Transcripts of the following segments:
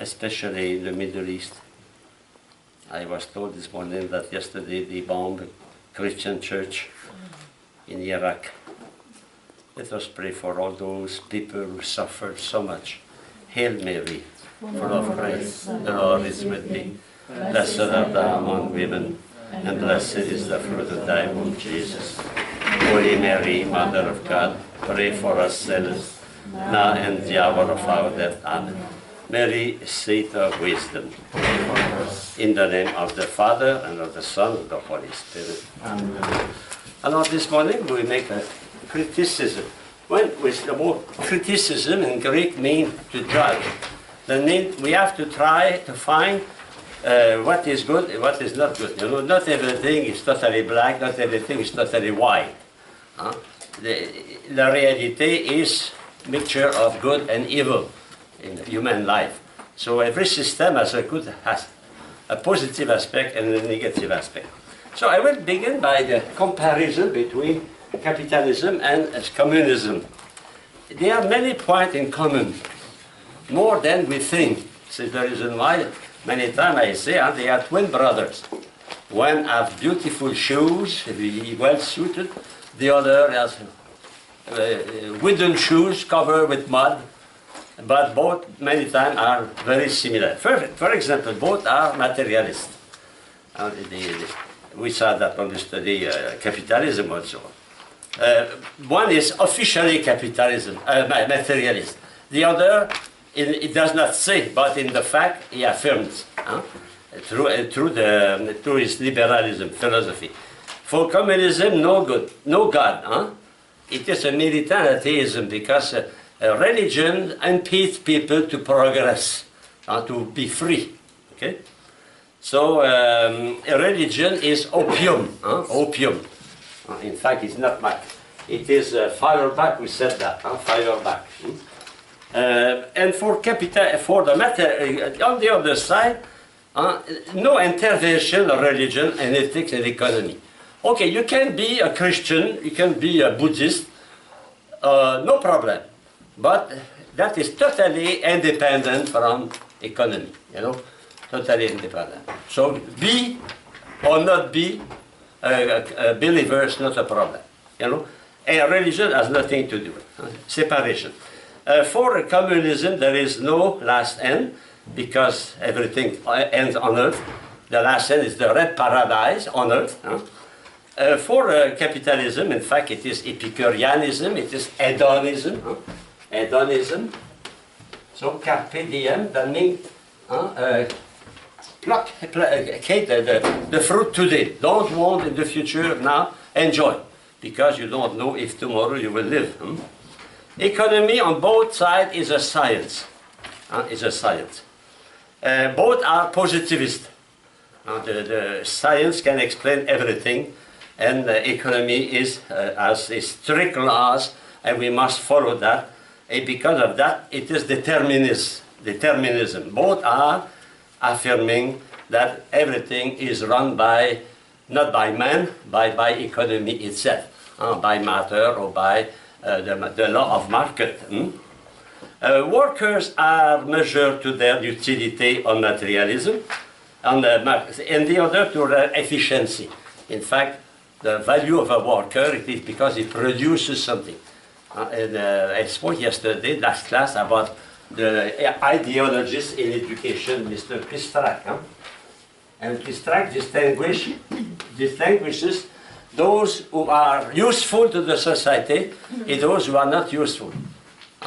especially in the Middle East. I was told this morning that yesterday they bombed a Christian church in Iraq. Let us pray for all those people who suffered so much. Hail Mary, full of grace, the Lord is with thee. Blessed art thou among women, and blessed is the fruit of thy womb, Jesus. Holy Mary, Mother of God, pray for us sinners, now and the hour of our death. Amen. Mary, seat of wisdom, pray for us. In the name of the Father, and of the Son, and of the Holy Spirit. Amen. And this morning we make a criticism. When with the word criticism in Greek means to judge. That means we have to try to find what is good and what is not good. You know, not everything is totally black, not everything is totally white. The reality is a mixture of good and evil in human life. So every system has a positive aspect and a negative aspect. So I will begin by the comparison between capitalism and communism. There are many points in common, more than we think. So the reason why many times I say they are twin brothers. One has beautiful shoes, well suited. The other has wooden shoes covered with mud. But both many times are very similar. For example, both are materialists. We saw that when we study capitalism also. One is officially capitalism, materialist. The other, it does not say, but in the fact, he affirms through his liberalism philosophy. For communism, no good, no God. It is a militant atheism because religion impedes people to progress, to be free. Okay? So religion is opium. Opium. In fact, it's not much. It is fireback. We said that. Fireback. And for the matter, on the other side, no intervention of religion and ethics and economy. Okay, you can be a Christian, you can be a Buddhist, no problem. But that is totally independent from economy, you know, totally independent. So be or not be a believer is not a problem, you know. And religion has nothing to do with it. Separation. For communism, there is no last end because everything ends on earth. The last end is the red paradise on earth. For capitalism, in fact, it is Epicureanism, it is hedonism. Hedonism. So carpe diem, that means pluck the fruit today. Don't want in the future now, enjoy. Because you don't know if tomorrow you will live. Economy on both sides is a science. Is a science. Both are positivist. The science can explain everything, and the economy has strict laws, and we must follow that. And because of that, it is determinism. Both are affirming that everything is run by, not by man, by economy itself, by matter or by the law of market. Workers are measured to their utility on materialism, and the other to their efficiency. In fact, the value of a worker is because he produces something. I spoke yesterday, last class, about the ideologist in education, Mr. Pistrak. And Pistrak distinguishes those who are useful to the society and those who are not useful.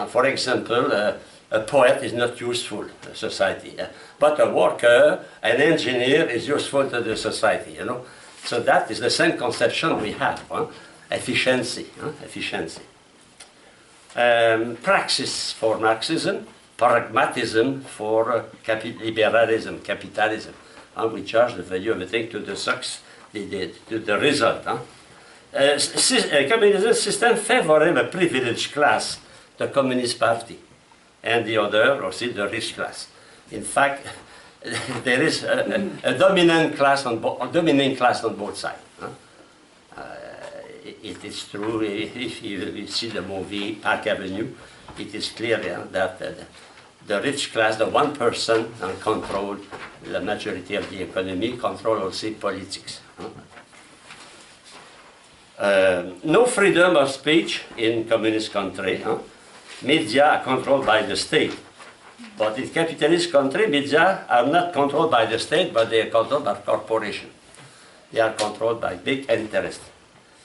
For example, a poet is not useful to society, but a worker, an engineer is useful to the society, you know. So that is the same conception we have, efficiency, efficiency. Praxis for Marxism, pragmatism for liberalism, capitalism. We charge the value of a thing to the success, to the result. Communism system favored a privileged class, the Communist Party, and the other, also the rich class. In fact, there is a dominant class on both sides. It is true, if you see the movie Park Avenue, it is clear that the rich class, the 1%, control the majority of the economy, control also politics. No freedom of speech in communist country. Media are controlled by the state. But in capitalist country, media are not controlled by the state, but they are controlled by corporation. They are controlled by big interests.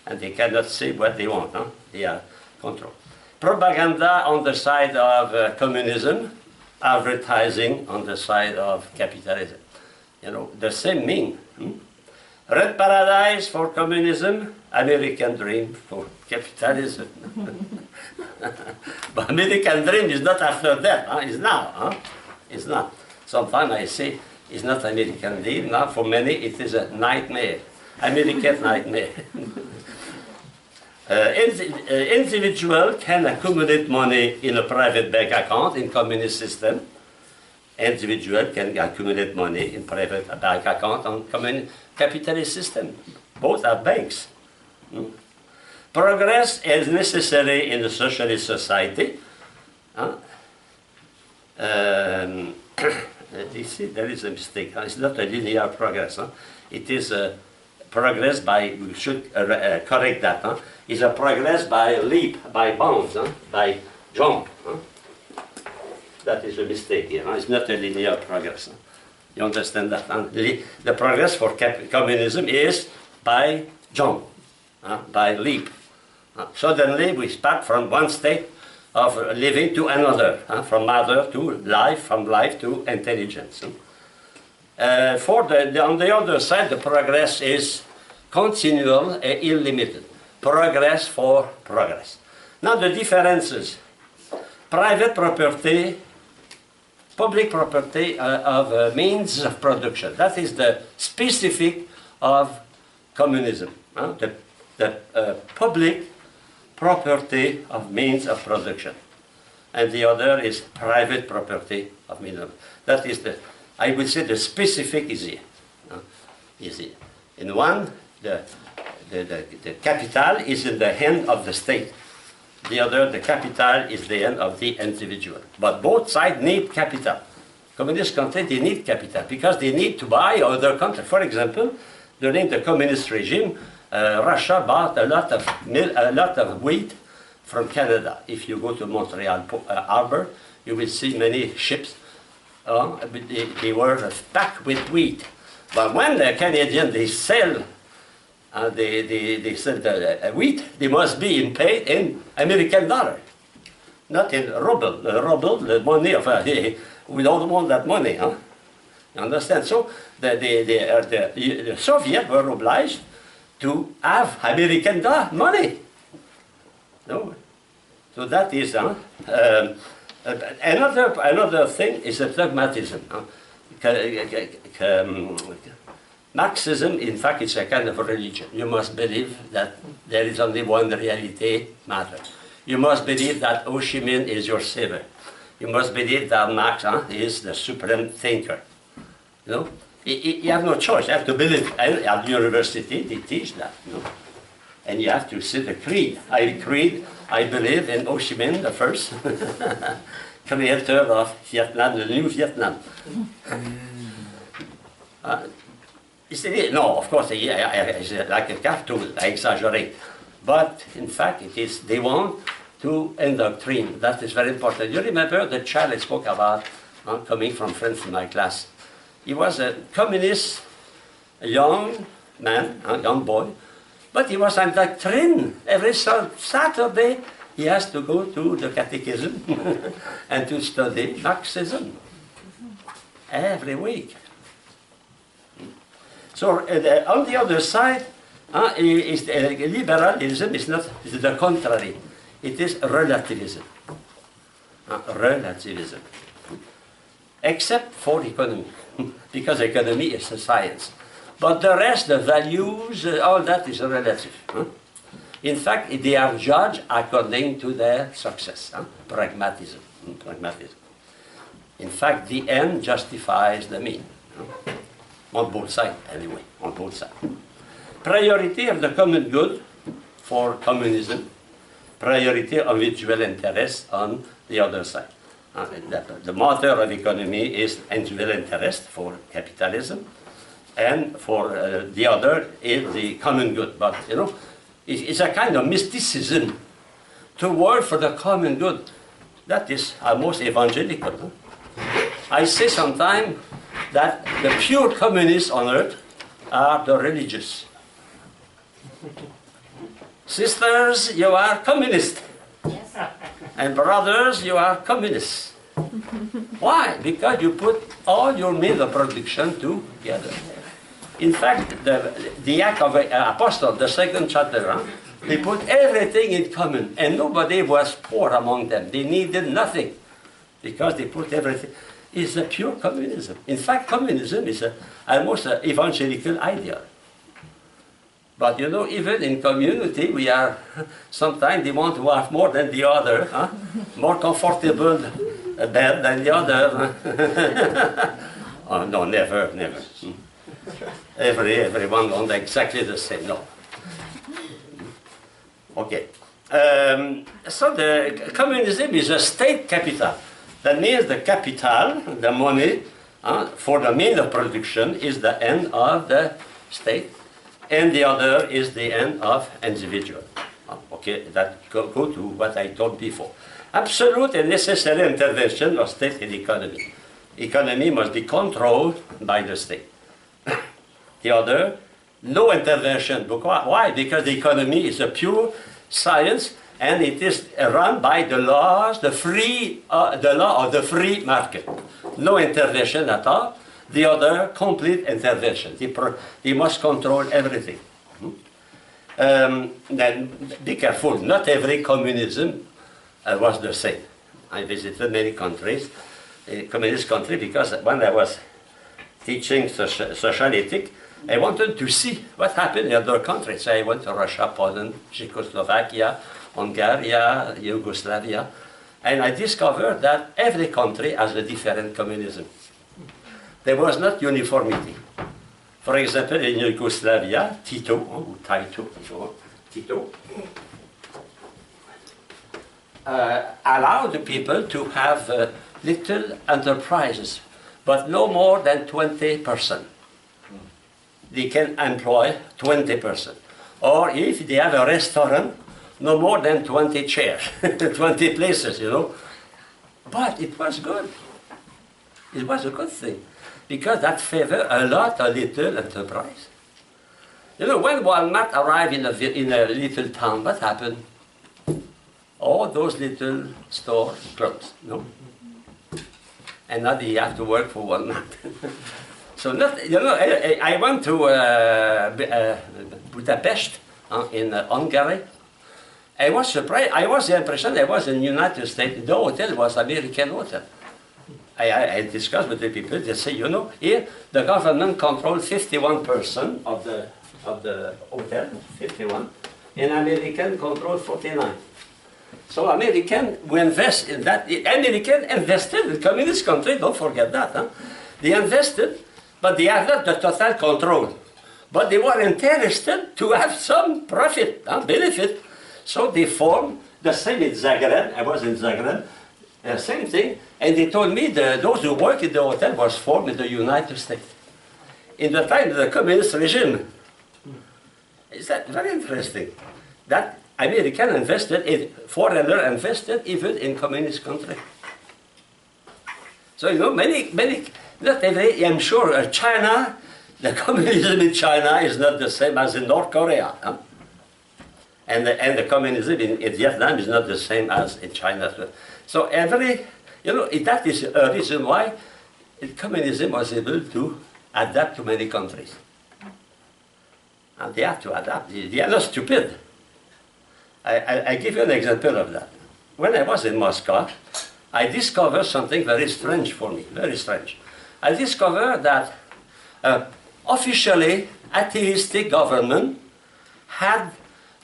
And they cannot say what they want. They are controlled. Propaganda on the side of communism, advertising on the side of capitalism. You know, the same mean. Red paradise for communism, American dream for capitalism. But American dream is not after that, it's now. It's not. Sometimes I say it's not American dream. Now for many it is a nightmare, American nightmare. Individual can accumulate money in a private bank account in communist system. Individual can accumulate money in private bank account on capitalist system. Both are banks. Progress is necessary in a socialist society. You see, there is a mistake. It's not a linear progress. It is a progress by, we should correct that. It's a progress by leap, by bounds, by jump. That is a mistake here. It's not a linear progress. You understand that? The progress for communism is by jump, by leap. Suddenly we start from one state of living to another, from matter to life, from life to intelligence. On the other side, the progress is continual and unlimited. Progress for progress. Now the differences. Private property, public property of means of production. That is the specific of communism. The public property of means of production. And the other is private property of means of production. That is the, I would say the specific is here. In one, the capital is in the hand of the state. The other, the capital is the hand of the individual. But both sides need capital. Communist countries, they need capital because they need to buy other countries. For example, during the communist regime, Russia bought a lot of wheat from Canada. If you go to Montreal Harbor, you will see many ships. They were packed with wheat. But when the Canadians, they sell the wheat, they must be paid in American dollar, not in ruble. The ruble, the money of we don't want that money. You understand? So the Soviets were obliged to have American money. No, so that is another thing is the pragmatism. Marxism, in fact, is a kind of a religion. You must believe that there is only one reality matter. You must believe that Ho Chi Minh is your savior. You must believe that Marx is the supreme thinker. You know? You have no choice. You have to believe. At the university, they teach that. You know? And you have to say the creed. I believe in Ho Chi Minh, the first creator of Vietnam, the new Vietnam. No, of course, it's like a cartoon, I exaggerate. But in fact, it is, they want to indoctrinate. That is very important. You remember the child I spoke about coming from France in my class. He was a communist, a young man, a young boy, but he was indoctrinated. Every Saturday, he has to go to the catechism and to study Marxism every week. So on the other side, liberalism is not is the contrary. It is relativism. Relativism. Except for economy, because economy is a science. But the rest, the values, all that is relative. In fact, they are judged according to their success. Pragmatism. Pragmatism. In fact, the end justifies the mean. On both sides, anyway, on both sides. Priority of the common good for communism, priority of individual interest on the other side. The mother of economy is individual interest for capitalism, and for the other is the common good. But you know, it's a kind of mysticism to work for the common good. That is almost evangelical. Huh? I say sometimes that the pure communists on earth are the religious. Sisters, you are communists. Yes. And brothers, you are communists. Why? Because you put all your means of production together. In fact, the Act of Apostle, the second chapter, huh? They put everything in common, and nobody was poor among them. They needed nothing, because they put everything. It's a pure communism. In fact, communism is almost an evangelical idea. But you know, even in community, we are, sometimes they want to have more than the other, huh? More comfortable bed than the other. Oh, no, never, never. Everyone wants exactly the same, no. Okay. So the communism is a state capital. That means the capital, the money, for the means of production is the end of the state, and the other is the end of individual. Okay, that go to what I told before. Absolute and necessary intervention of state in economy. Economy must be controlled by the state. The other, no intervention. Why? Because the economy is a pure science, and it is run by the laws, the law of the free market. No intervention at all. The other, complete intervention. They must control everything. Then be careful. Not every communism was the same. I visited many countries, communist countries, because when I was teaching social ethics, I wanted to see what happened in other countries. I went to Russia, Poland, Czechoslovakia, Hungary, Yugoslavia, and I discovered that every country has a different communism. There was not uniformity. For example, in Yugoslavia, Tito allowed the people to have little enterprises, but no more than 20%. They can employ 20%. Or if they have a restaurant, no more than 20 chairs, 20 places, you know. But it was good. It was a good thing, because that favored a little enterprise. You know, when Walmart arrived in a little town, what happened? All those little stores closed, no? And now they have to work for Walmart. So, you know, I went to Budapest in Hungary. I was surprised. I was the impression I was in the United States. The hotel was American hotel. I discussed with the people. They say, you know, here the government controls 51% of the hotel, 51, and American control 49. So American, we invest in that. American invested in communist country. Don't forget that. Huh? They invested, but they have not the total control. But they were interested to have some profit, benefit. So they formed the same in Zagreb. I was in Zagreb. Same thing. And they told me those who work in the hotel was formed in the United States. In the time of the communist regime. Is that very interesting? That American invested, foreigner invested even in communist country. So you know, not every, I'm sure China, the communism in China is not the same as in North Korea. Huh? And the communism in Vietnam is not the same as in China. So that is a reason why communism was able to adapt to many countries. And they have to adapt. They are not stupid. I give you an example of that. When I was in Moscow, I discovered something very strange for me, very strange. I discovered that officially atheistic government had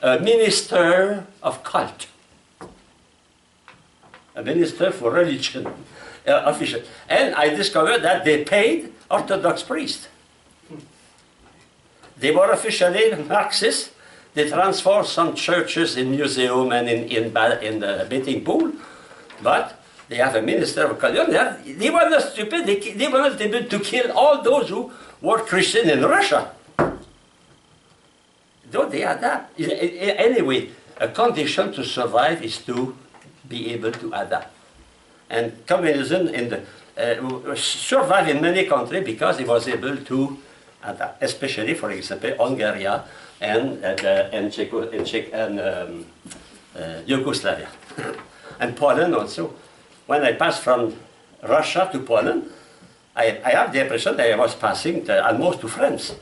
a minister of cult, a minister for religion, official. And I discovered that they paid Orthodox priests. They were officially Marxists. They transformed some churches in museum and in the betting pool, but They have a minister of culture. They were not stupid. They were not able to kill all those who were Christian in Russia. Don't they adapt? Anyway, a condition to survive is to be able to adapt. And communism survived in many countries because it was able to adapt, especially, for example, Hungary and Yugoslavia. And Poland also. When I passed from Russia to Poland, I have the impression that I was passing almost to France.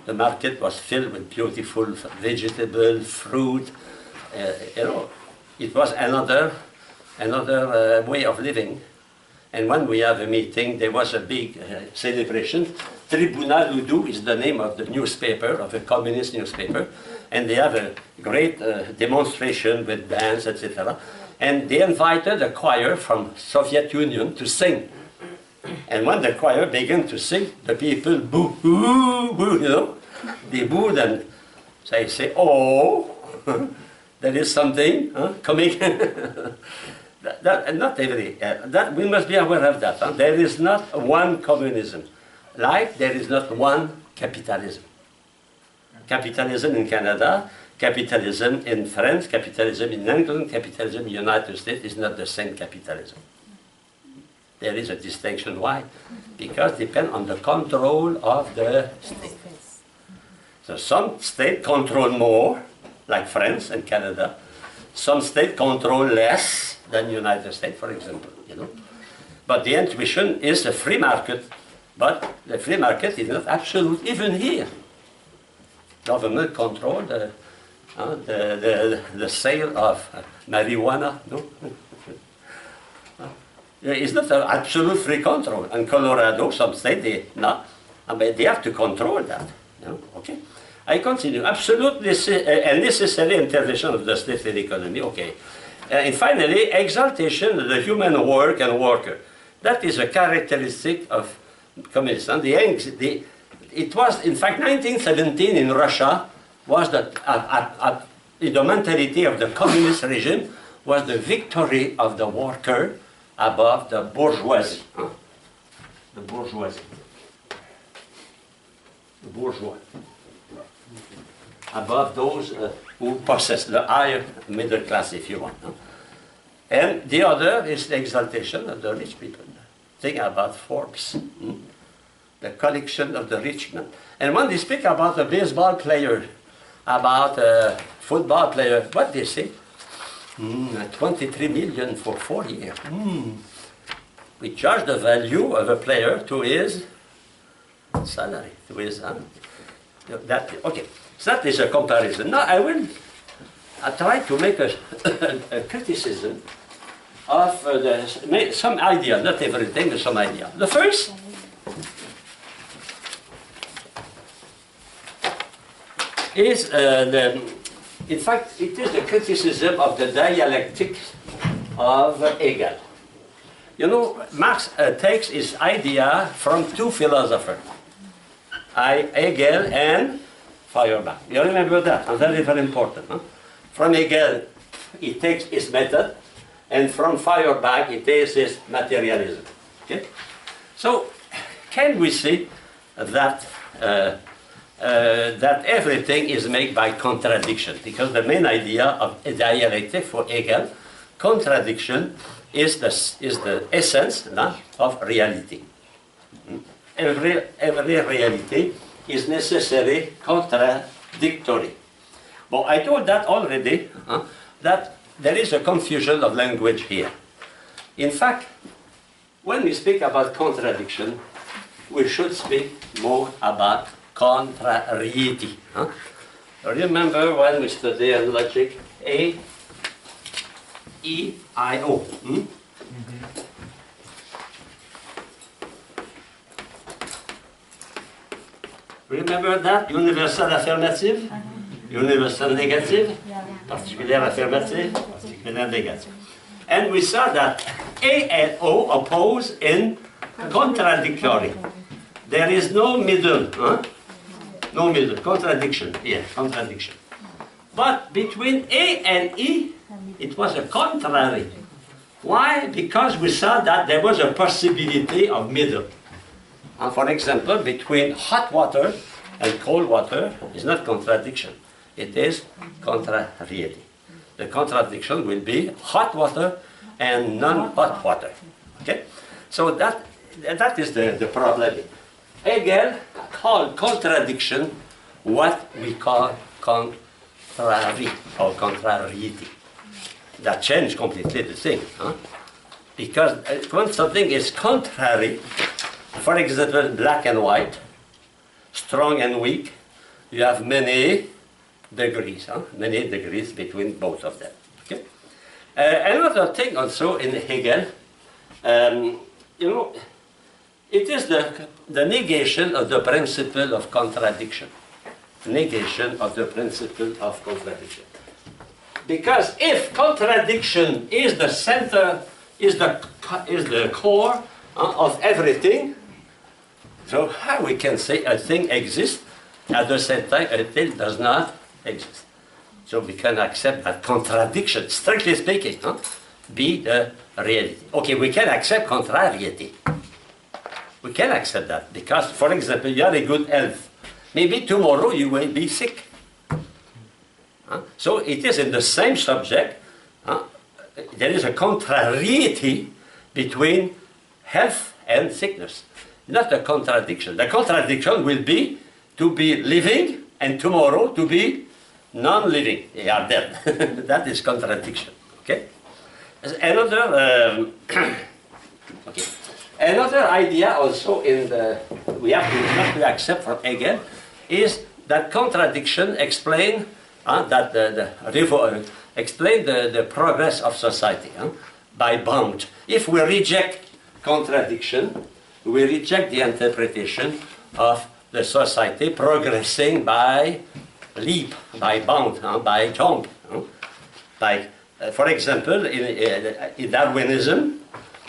The market was filled with beautiful vegetable, fruit. You know, it was another way of living. And when we have a meeting, there was a big celebration. Tribunal Ludu is the name of the newspaper, of a communist newspaper. And they have a great demonstration with dance, etc. And they invited a choir from Soviet Union to sing. And when the choir began to sing, the people boo, boo, boo, you know. They booed and they say, oh, there is something coming. Not every, that we must be aware of that. Huh? There is not one communism, like there is not one capitalism. Capitalism in Canada, capitalism in France, capitalism in England, capitalism in the United States is not the same capitalism. There is a distinction. Why? Because it depends on the control of the state. So some states control more, like France and Canada. Some states control less than the United States, for example. You know? But the intuition is a free market. But the free market is not absolute, even here. Government control the sale of marijuana. No? It's not an absolute free control. In Colorado, some states, they have to control that. You know? Okay. I continue. Absolute and necessary intervention of the state in the economy. Okay. And finally, exaltation of the human work and worker. That is a characteristic of communism. It was, in fact, 1917 in Russia was the mentality of the communist regime was the victory of the worker above the bourgeoisie. The bourgeoisie. The bourgeois. Above those who possess the higher middle class, if you want. And the other is the exaltation of the rich people. Think about Forbes, the collection of the rich men. And when they speak about a baseball player, about a football player, what they say? 23 million for 4 years. We charge the value of a player to his salary, to his okay. So that is a comparison. Now I will try to make a criticism of some idea, not everything, but some idea. The first is in fact, it is the criticism of the dialectic of Hegel. You know, Marx takes his idea from two philosophers, Hegel and Feuerbach. You remember that? Very, very important. Huh? From Hegel, he takes his method, and from Feuerbach, he takes his materialism. Okay? So, can we see that that everything is made by contradiction? Because the main idea of a dialectic for Hegel, contradiction is the essence of reality. Every reality is necessarily contradictory. But I told that already, that there is a confusion of language here. In fact, when we speak about contradiction, we should speak more about contrariety. Remember when we studied logic, A, E, I, O. Remember that? Universal affirmative, universal negative, particular affirmative, particular negative. And we saw that A and O oppose in contradictory. There is no middle, no middle, contradiction, contradiction. But between A and E, it was a contrary. Why? Because we saw that there was a possibility of middle. For example, between hot water and cold water is not contradiction. It is contrariety. The contradiction will be hot water and non-hot water. Okay? So that is the problem. Hegel called contradiction what we call contrary or contrariety. That changed completely the thing. Huh? Because when something is contrary, for example, black and white, strong and weak, you have many degrees, many degrees between both of them. Okay? Another thing also in Hegel, you know, it is the negation of the principle of contradiction. Negation of the principle of contradiction. Because if contradiction is the center, is the core of everything, so how we can say a thing exists at the same time a thing does not exist? So we can accept that contradiction, strictly speaking, be the reality. Okay, we can accept contrariety. We can accept that because, for example, you have a good health. Maybe tomorrow you will be sick. So it is in the same subject. There is a contrariety between health and sickness. Not a contradiction. The contradiction will be to be living and tomorrow to be non-living. They are dead. That is contradiction. Okay. Another. Okay. Another idea also in the we have to accept from Hegel is that contradiction explain explain the progress of society by bound. If we reject contradiction, we reject the interpretation of the society progressing by leap, by bound, by jump. For example, in Darwinism,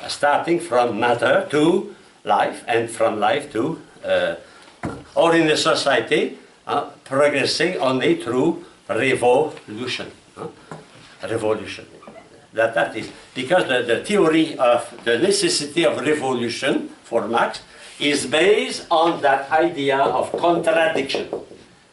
starting from matter to life, and from life to, or in a society, progressing only through revolution. Revolution. That is, because the theory of the necessity of revolution for Marx is based on that idea of contradiction.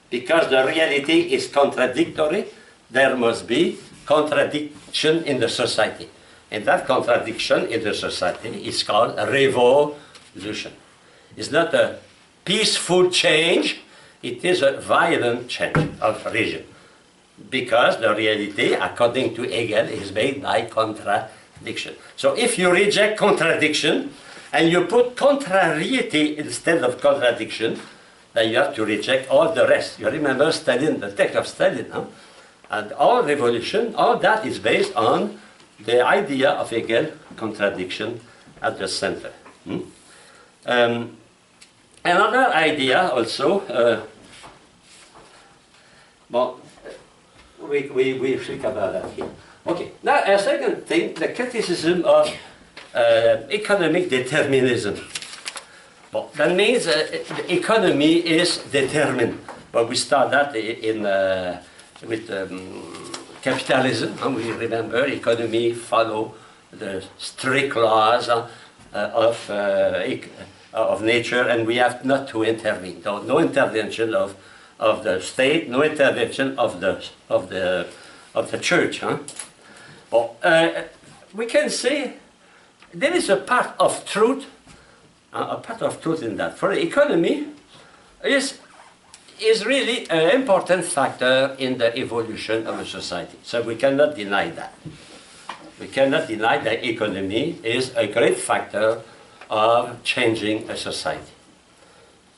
Because the reality is contradictory, there must be contradiction in the society. And that contradiction in the society is called a revolution. It's not a peaceful change, it is a violent change of region. Because the reality, according to Hegel, is made by contradiction. So if you reject contradiction, and you put contrariety instead of contradiction, then you have to reject all the rest. You remember Stalin, the text of Stalin, and all revolution, all that is based on the idea of Hegel, contradiction at the center. Another idea also, well, we think about that here. Okay, now a second thing, the criticism of economic determinism. Well, that means the economy is determined. But we start that with capitalism. And we remember economy follow the strict laws of nature, and we have not to intervene. No intervention of the state, no intervention of the church. Well, we can say there is a part of truth in that. For the economy is really an important factor in the evolution of a society. So we cannot deny that. We cannot deny that economy is a great factor of changing a society.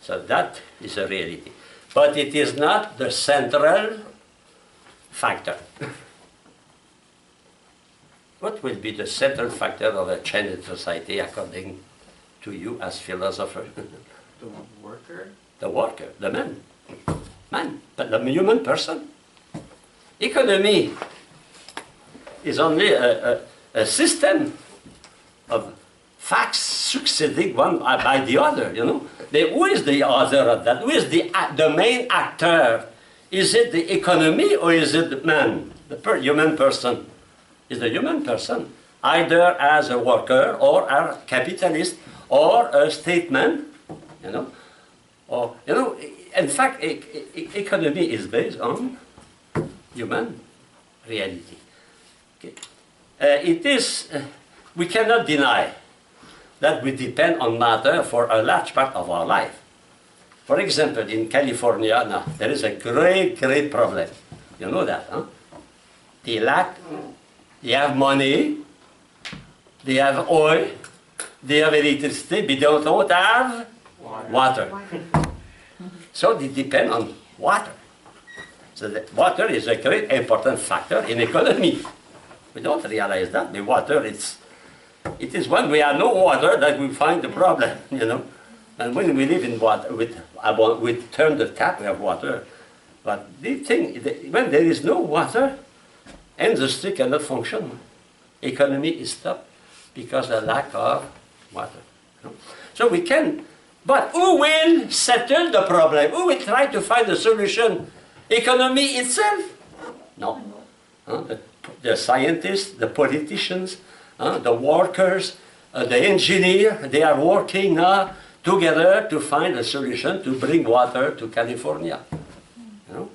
So that is a reality. But it is not the central factor. What will be the central factor of a changed society according to you as philosopher? The worker? The worker, the man. Man, but the human person. Economy is only a system of facts succeeding one by the other, you know. Who is the other of that? Who is the main actor? Is it the economy or is it the man, the human person? Is the human person. either as a worker or a capitalist or a statesman, you know. Or, you know, in fact, economy is based on human reality. Okay. It is, we cannot deny that we depend on matter for a large part of our life. For example, in California now, there is a great, great problem. You know that, huh? They have money, they have oil, they have electricity, but they don't have water. So they depend on water. So the water is a great important factor in economy. We don't realize that. The water, it is when we have no water that we find the problem, you know. And when we live in water, we turn the tap, we have water. But the thing, when there is no water, industry cannot function. Economy is stopped because of lack of water. You know? So we can, but who will settle the problem? Who will try to find a solution? Economy itself? No. The scientists, the politicians, the workers, the engineer, they are working now together to find a solution to bring water to California. You know?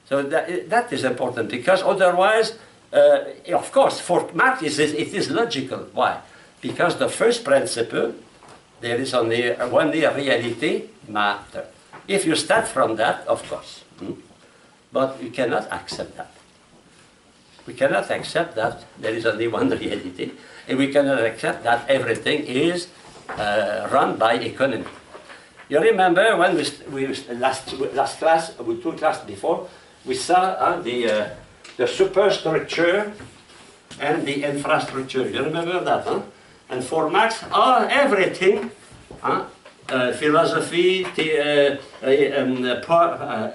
So that is important, because otherwise, of course, for Marx it is logical. Why? Because the first principle, there is only reality, matter. If you start from that, of course. But we cannot accept that. We cannot accept that there is only one reality, and we cannot accept that everything is run by economy. You remember when we last class, we took class before, we saw the superstructure and the infrastructure. You remember that, huh? And for Marx, everything, philosophy,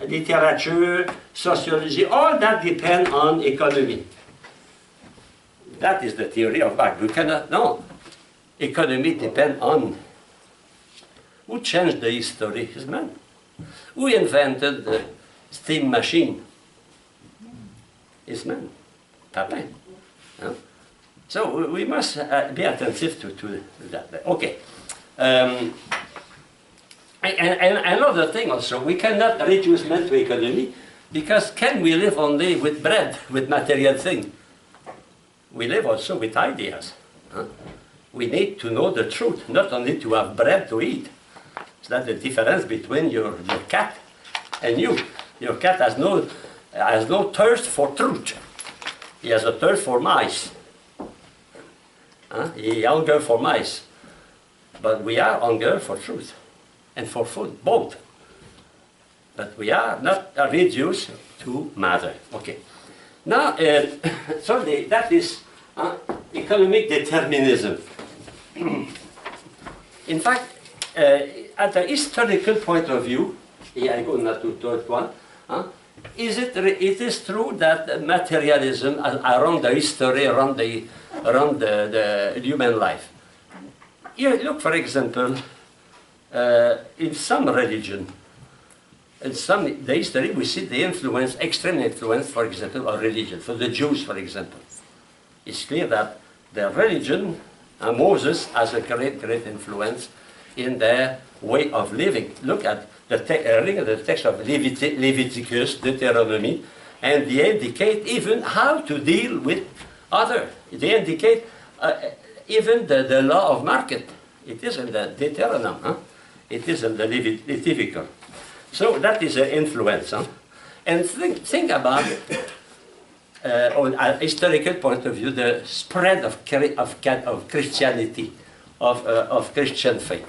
literature, sociology, all that depend on economy. That is the theory of Marx. We cannot, no. Economy depends on. Who changed the history? Is man. Who invented the steam machine? Is man. Papin. No? So we must be attentive to that. Okay. And another thing also, we cannot reduce man to economy, because can we live only with bread, with material things? We live also with ideas. We need to know the truth, not only to have bread to eat. It's not the difference between your cat and you. Your cat has no thirst for truth. He has a thirst for mice. He hunger for mice. But we are hunger for truth and for food, both. But we are not reduced to matter. Okay. Now, so that is economic determinism. In fact, at a historical point of view, I go now to third one, it is true that materialism around the history, around the human life. You look, for example, in some religion, in the history, we see the influence, extreme influence, for example, of religion. For the Jews, for example, it's clear that their religion, Moses has a great, great influence in their way of living. Look at the text of Leviticus, Deuteronomy, and they indicate even how to deal with others. They indicate even the law of market. It is in the Deuteronomy. It is in the Leviticus. So that is an influence. And think about, on a historical point of view, the spread of Christianity, of Christian faith.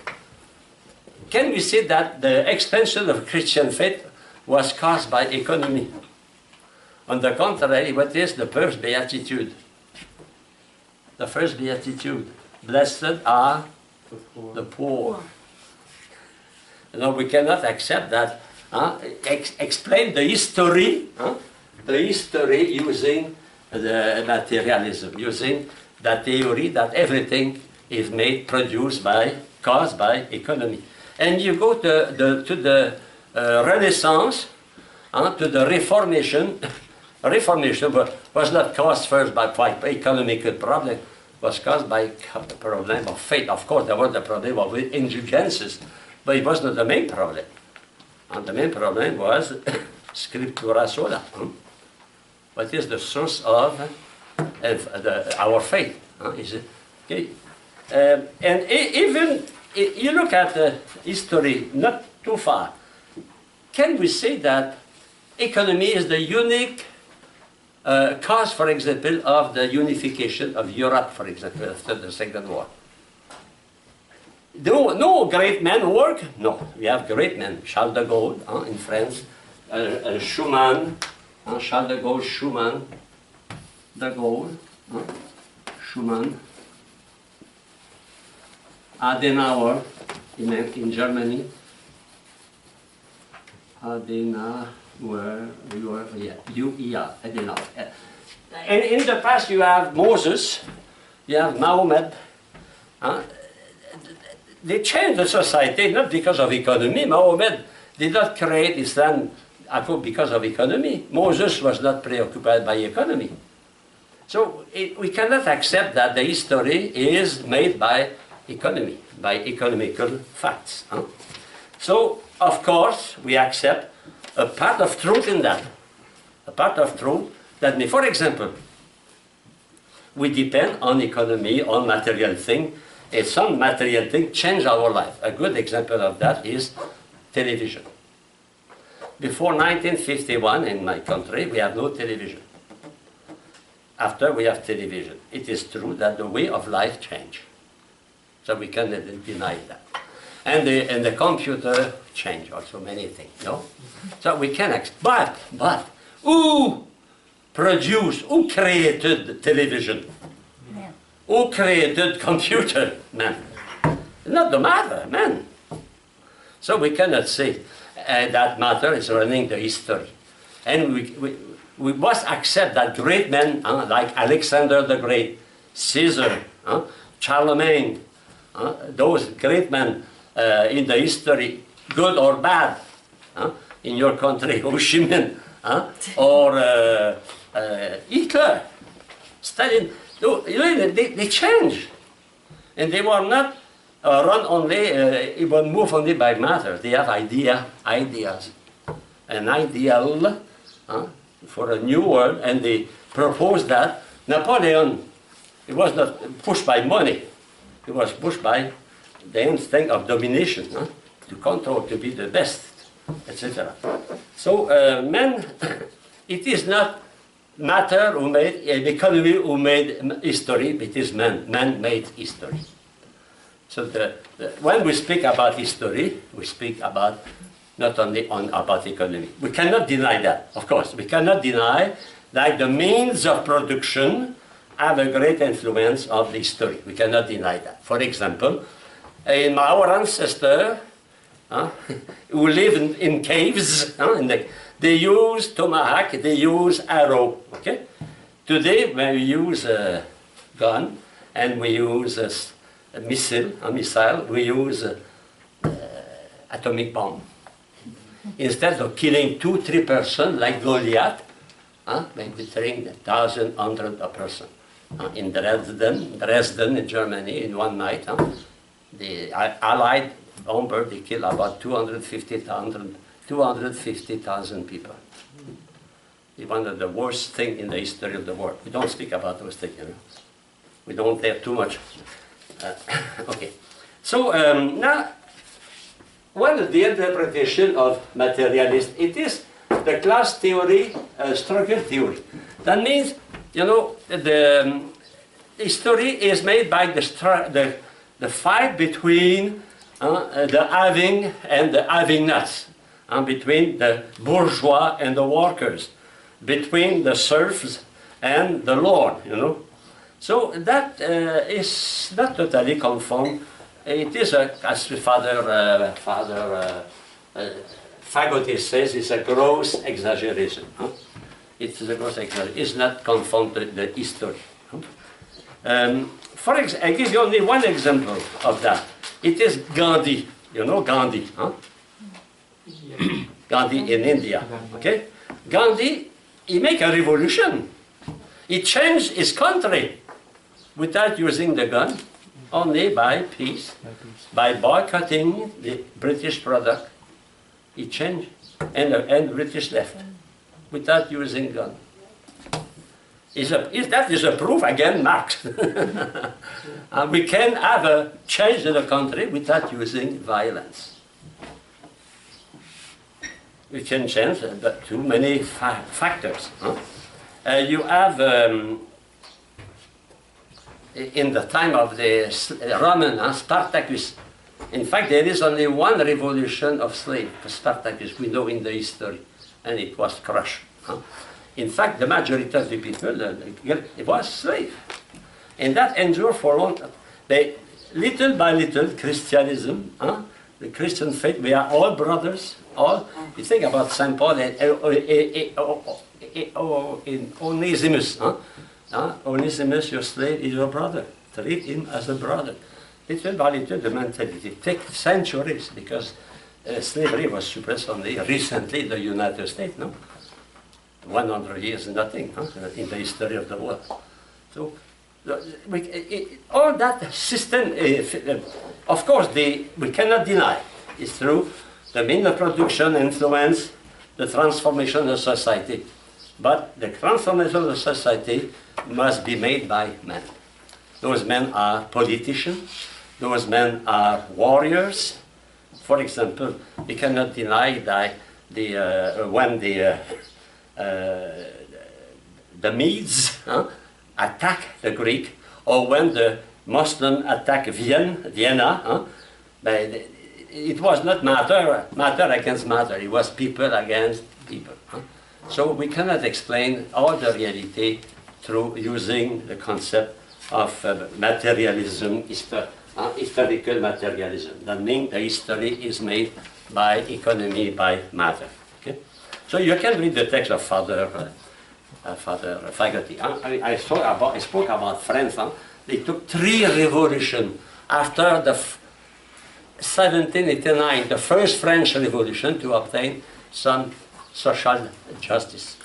Can we say that the expansion of Christian faith was caused by economy? On the contrary, what is the first beatitude? The first beatitude: blessed are the poor. No, we cannot accept that. Explain the history using the materialism, using the theory that everything is caused by economy. And you go to the Renaissance, to the Reformation, Reformation was not caused first by economical problem, was caused by the problem of faith. Of course, there was the problem of indulgences, but it was not the main problem. And the main problem was scriptura sola. What is the source of our faith? Is it? Okay. And even you look at the history, not too far, can we say that economy is the unique cause, for example, of the unification of Europe, for example, after the Second War? No great men work? No, we have great men. Charles de Gaulle in France, Schumann, Charles de Gaulle, Schumann, de Gaulle, Schumann, Adenauer in Germany, Adenauer, Adenauer. And in the past you have Moses, you have Muhammad. They changed the society not because of economy. Muhammad did not create Islam because of economy. Moses was not preoccupied by economy. So we cannot accept that the history is made by economy, by economical facts. So, of course, we accept a part of truth in that. A part of truth that may, for example, we depend on economy, on material things, and some material things change our life. A good example of that is television. Before 1951 in my country, we have no television. After we have television, it is true that the way of life changed. So we cannot deny that. And the computer changed also many things, no? So we can but who produced, who created television? Man. Who created computer? Man. Not the matter, man. So we cannot say that matter is running the history. And we must accept that great men like Alexander the Great, Caesar, Charlemagne, those great men in the history, good or bad, in your country, Ho Chi Minh, or Hitler, Stalin, they changed. And they were not run only, it was moved only by matter. They have ideas, an ideal for a new world, and they proposed that. Napoleon, it was not pushed by money. It was pushed by the instinct of domination, to control, to be the best, etc. So, men, it is not matter who made, economy who made history, but it is man. Man made history. So when we speak about history, we speak about not only about economy. We cannot deny that, of course. We cannot deny that the means of production have a great influence of the history. We cannot deny that. For example, in our ancestors who lived in caves, they use tomahawk, they use arrow. Okay? Today, when we use a gun and we use a missile, we use atomic bomb. Instead of killing 2-3 persons like Goliath, we train 1,000, hundreds of persons. In Dresden, in Germany, in one night, the Allied bomber, they killed about 250,000 people. It's one of the worst things in the history of the world. We don't speak about those things, you know. We don't have too much. Okay. So now, what is the interpretation of materialist? It is the class theory, struggle theory. That means, you know, the history is made by the fight between the having and the having-nots, between the bourgeois and the workers, between the serfs and the lord, you know. So that is not totally conformed. It is, as Father Fagotti says, it's a gross exaggeration. It is a gross exaggeration. It's not conformed to the history. For example, I give you only one example of that. It is Gandhi. You know Gandhi, Gandhi in India. Okay, Gandhi he make a revolution. He changed his country without using the gun, only by peace, by boycotting the British product. He changed, and British left without using gun. That is a proof again, Marx. We can have a change in the country without using violence. We can change, but too many factors. Huh? You have, in the time of the Roman, Spartacus, in fact, there is only one revolution of slaves, Spartacus, we know in the history, and it was crushed. Huh? In fact, the majority of the people, it was slave. And that endured for a long time. Little by little, Christianism, the Christian faith, we are all brothers, all. You think about St. Paul and Onesimus. Onesimus, your slave, is your brother. Treat him as a brother. Little by little, the mentality. It takes centuries because slavery was suppressed only recently in the United States, no? 100 years, nothing, in the history of the world. So, all that system, of course, we cannot deny. It's true. The means of production influence the transformation of society. But the transformation of society must be made by men. Those men are politicians. Those men are warriors. For example, we cannot deny that when the Medes attack the Greek, or when the Muslim attack Vienna, it was not matter against matter, it was people against people. So we cannot explain all the reality through using the concept of materialism, historical materialism. That means the history is made by economy, by matter. Okay? So you can read the text of Father Fagotti. I spoke about France. They took 3 revolutions after the 1789, the first French Revolution, to obtain some social justice.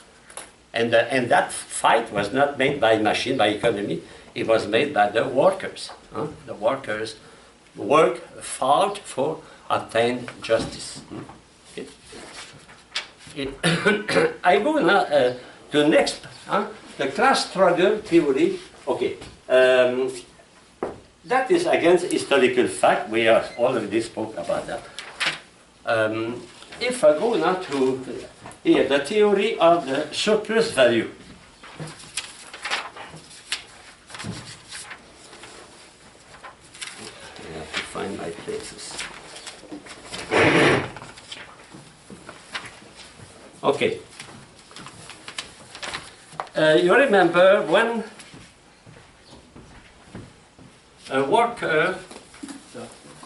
And that fight was not made by machine, by economy. It was made by the workers. The workers fought for obtain justice. Okay. I go now to next, the class struggle theory. Okay, that is against historical fact. We have already spoke about that. If I go now to here, the theory of the surplus value. I have to find my places. Okay. You remember when a worker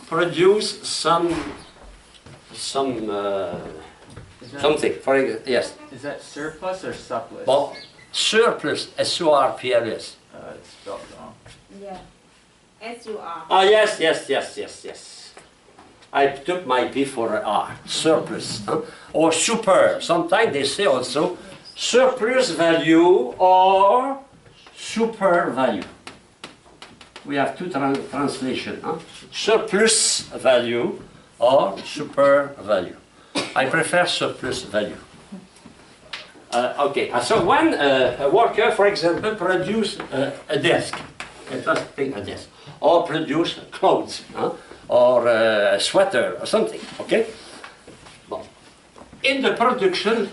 produces something, for example, yes. Is that surplus or surplus? Well, surplus, S-U-R-P-L-S. It's spelled wrong. Yeah. S-U-R. Oh, yes. I took my P for an R, surplus. Or super. Sometimes they say also surplus value or super value. We have two translations. Surplus value or super value. I prefer surplus value. Okay, so when a worker, for example, produce a desk, let us take a desk, or produce clothes, or a sweater, or something, okay? Well, in the production,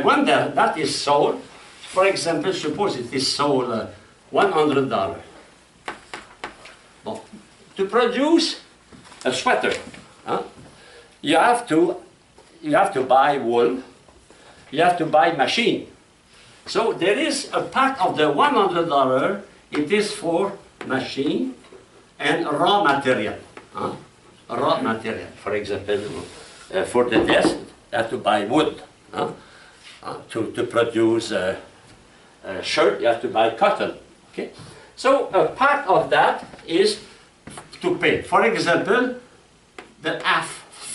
when that is sold, for example, suppose it is sold $100. Well, to produce a sweater, you have to buy wool, you have to buy machine. So there is a part of the $100, it is for machine and raw material. Raw material, for example, for the desk, you have to buy wood. To produce a shirt, you have to buy cotton. Okay? So a part of that is to pay. For example, the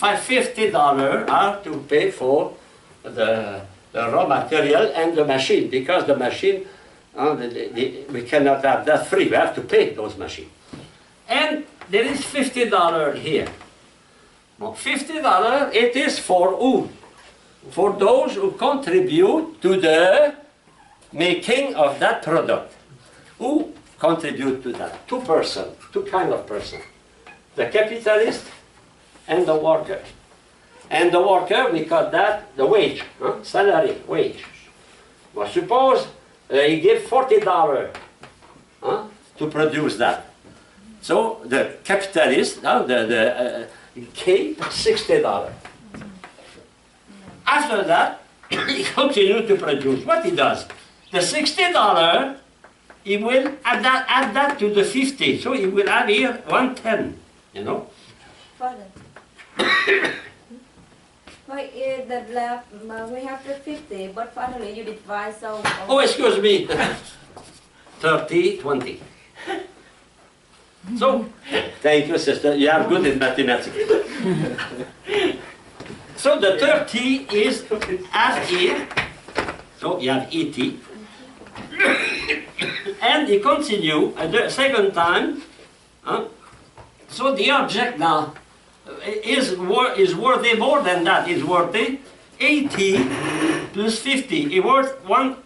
$50 are to pay for the the raw material and the machine, because the machine, we cannot have that free. We have to pay those machines. And there is $50 here. Well, $50, it is for who? For those who contribute to the making of that product. Who contribute to that? Two kind of person. The capitalist and the worker. And the worker, we call that the wage, salary, wage. Well, suppose he gave $40 to produce that. So the capitalist, gave $60. After that, he continues to produce. What he does? The $60, he will add that to the 50. So he will add here 110, you know? Father. But the left, we have the 50, but finally you divide so... Oh, excuse me. 30, 20. So, thank you, sister. You are good in mathematics. So the 30 is as here. So you have 80. And you continue at the second time. So the object now is worthy more than that. It's worthy 80 plus 50. It's worth one.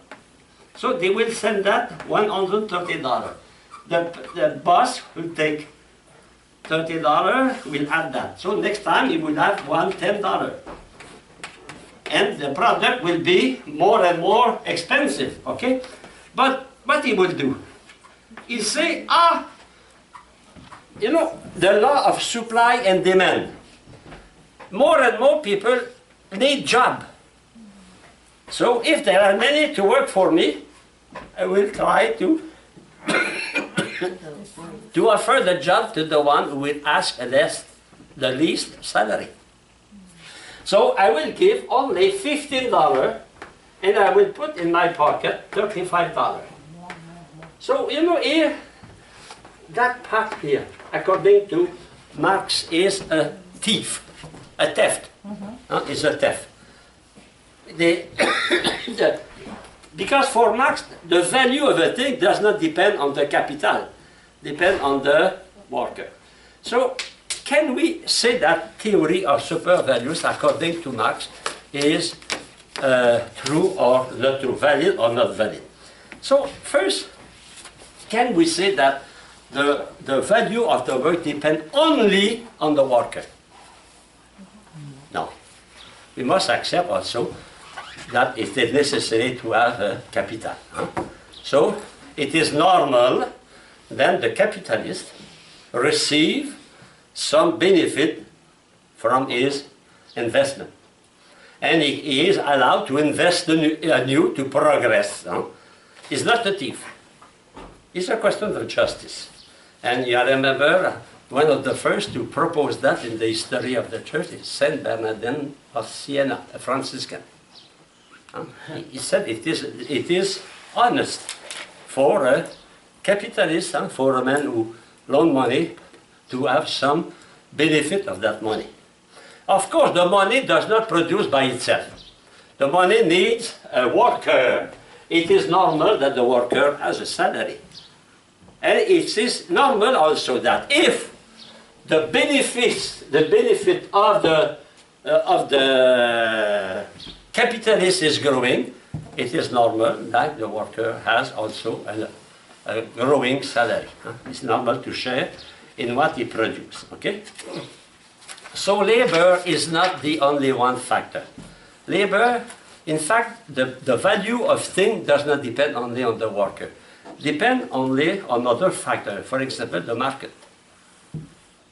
So they will send that $130. The boss will take $30, will add that. So next time he will have $110. And the product will be more and more expensive, okay? But what he will do? He say, you know, the law of supply and demand. More and more people need job. So if there are many to work for me, I will try to offer the job to the one who will ask the least salary. So I will give only $15 and I will put in my pocket $35. So, you know, here, that part here, according to Marx, is a thief, a theft. It's a theft. Because for Marx, the value of a thing does not depend on the capital, depend on the worker. So, can we say that theory of super values, according to Marx, is true or not true, valid or not valid? So, first, can we say that the value of the work depends only on the worker? No. We must accept also that it is necessary to have a capital. So, it is normal that the capitalist receive some benefit from his investment. And he is allowed to invest anew to progress. He's not a thief. It's a question of justice. And you remember one of the first to propose that in the history of the church is Saint Bernardin of Siena, a Franciscan. He said it is honest for a capitalist, for a man who loan money, to have some benefit of that money. Of course, the money does not produce by itself. The money needs a worker. It is normal that the worker has a salary. And it is normal also that if the benefit of the capitalist is growing, it is normal that the worker has also a growing salary. It's normal to share in what he produces, okay? So labor is not the only one factor. Labor, in fact, the value of things does not depend only on the worker. Depend only on other factors, for example, the market.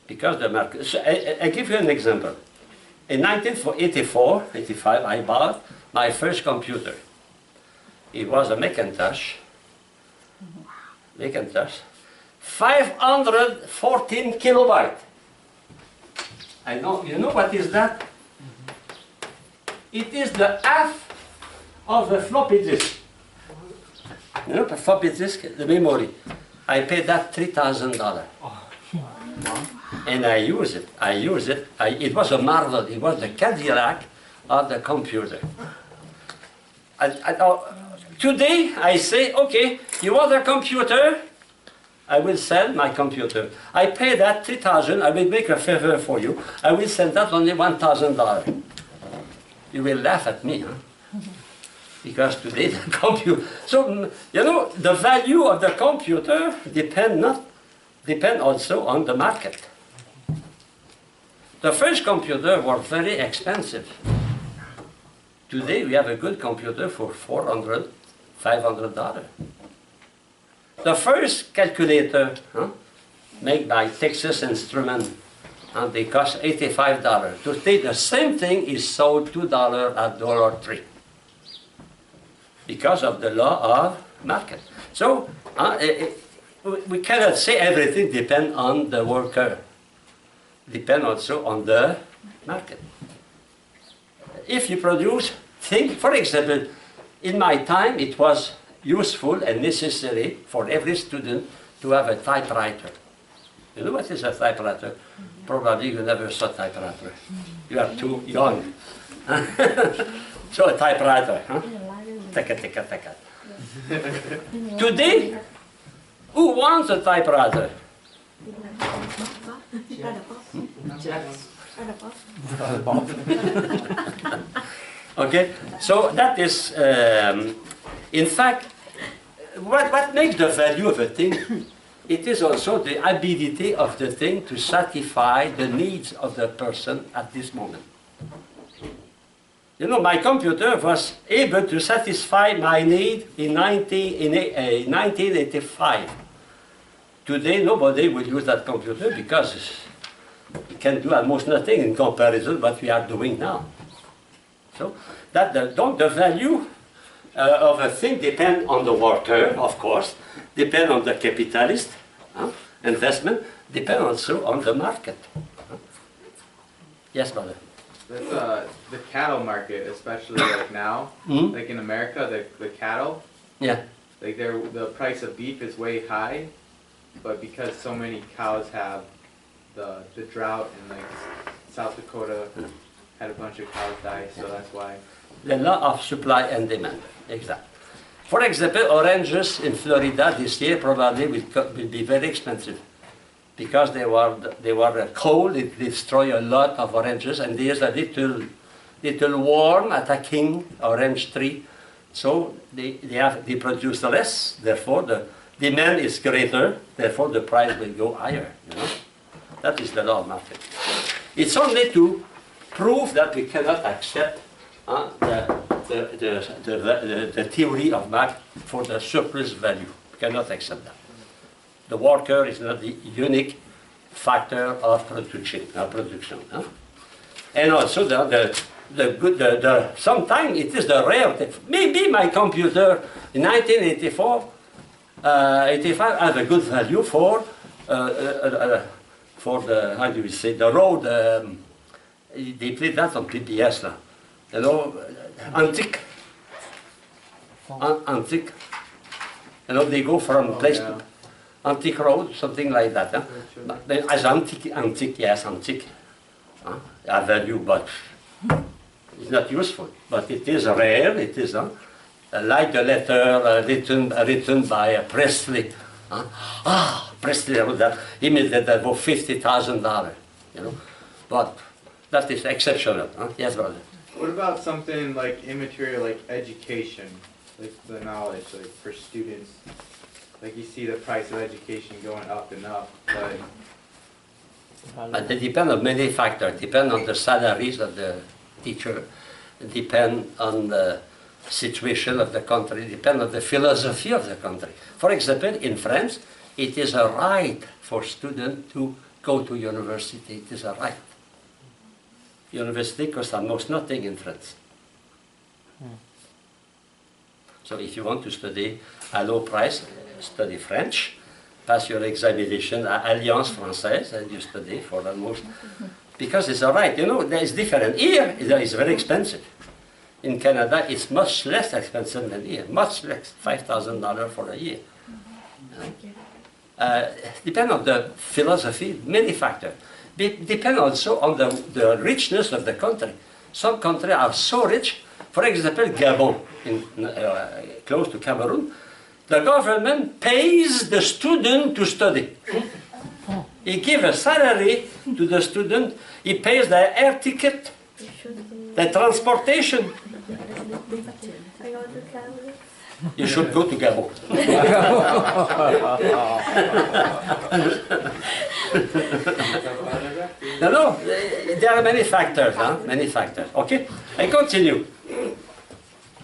Because the market, so I give you an example. In 1984, 85, I bought my first computer. It was a Macintosh, 514 kilobytes. I know, you know what is that? It is the half of a floppy disk. You know, the floppy disk, the memory. I paid that $3,000. And I use it. It was a marvel. It was the Cadillac of the computer. Today I say, okay, you want a computer? I will sell my computer. I pay that 3,000. I will make a favor for you. I will send that only $1,000. You will laugh at me, huh? Because today the computer. So you know the value of the computer depend also on the market. The first computer was very expensive. Today we have a good computer for $400, $500. The first calculator made by Texas Instruments, and they cost $85. Today the same thing is sold $2 at $1.03 because of the law of market. So we cannot say everything depends on the worker. Depend also on the market. If you produce things, for example, in my time it was useful and necessary for every student to have a typewriter. You know what is a typewriter? Probably you never saw a typewriter. You are too young. So a typewriter, huh? Taka, taka, taka. Today, who wants a typewriter? Okay, so that is, in fact, what makes the value of a thing? It is also the ability of the thing to satisfy the needs of the person at this moment. You know, my computer was able to satisfy my need in 1985. Today, nobody will use that computer because it can do almost nothing in comparison to what we are doing now. So, that the value of a thing depends on the worker, of course, depends on the capitalist investment, depends also on the market. Yes, brother. That's the cattle market, especially like now, like in America, the cattle. Yeah. Like the price of beef is way high, but because so many cows have the drought and like South Dakota had a bunch of cows die, so that's why. The law of supply and demand, exactly. For example, oranges in Florida this year probably will be very expensive because they were cold. It destroyed a lot of oranges, and there's a little worm attacking orange tree, so they produce less. Therefore, the demand is greater. Therefore, the price will go higher. You know, that is the law of market. It's only to prove that we cannot accept the theory of market for the surplus value. We cannot accept that. The worker is not the unique factor of production. And also sometimes it is the rare thing. Maybe my computer in 1985 has a good value for the, how do we say, the road. They play that on PBS now. You know, antique. Antique. You know, they go from place to antique road, something like that. Huh? As antique, yes, antique. A value, but it's not useful. But it is rare. It is like the letter written by Presley. Presley wrote that. He made that for $50,000. You know, but that is exceptional. Yes, brother. What about something like immaterial, like education, like the knowledge, like for students? Like you see the price of education going up and up, but it depends on many factors. Depend on the salaries of the teacher. Depend on the situation of the country. Depend on the philosophy of the country. For example, in France, it is a right for students to go to university. It is a right. University costs almost nothing in France. So if you want to study a low price, study French, pass your examination at Alliance Française, and you study for almost, because it's all right. You know, there is different. Here, it is very expensive. In Canada, it's much less expensive than here, much less, $5,000 for a year. Depend on the philosophy, many factors. Depend also on the richness of the country. Some countries are so rich. For example, Gabon, close to Cameroon, the government pays the student to study. He gives a salary to the student, he pays the air ticket, the transportation. You should go to Gabon. No, there are many factors, many factors. Okay, I continue.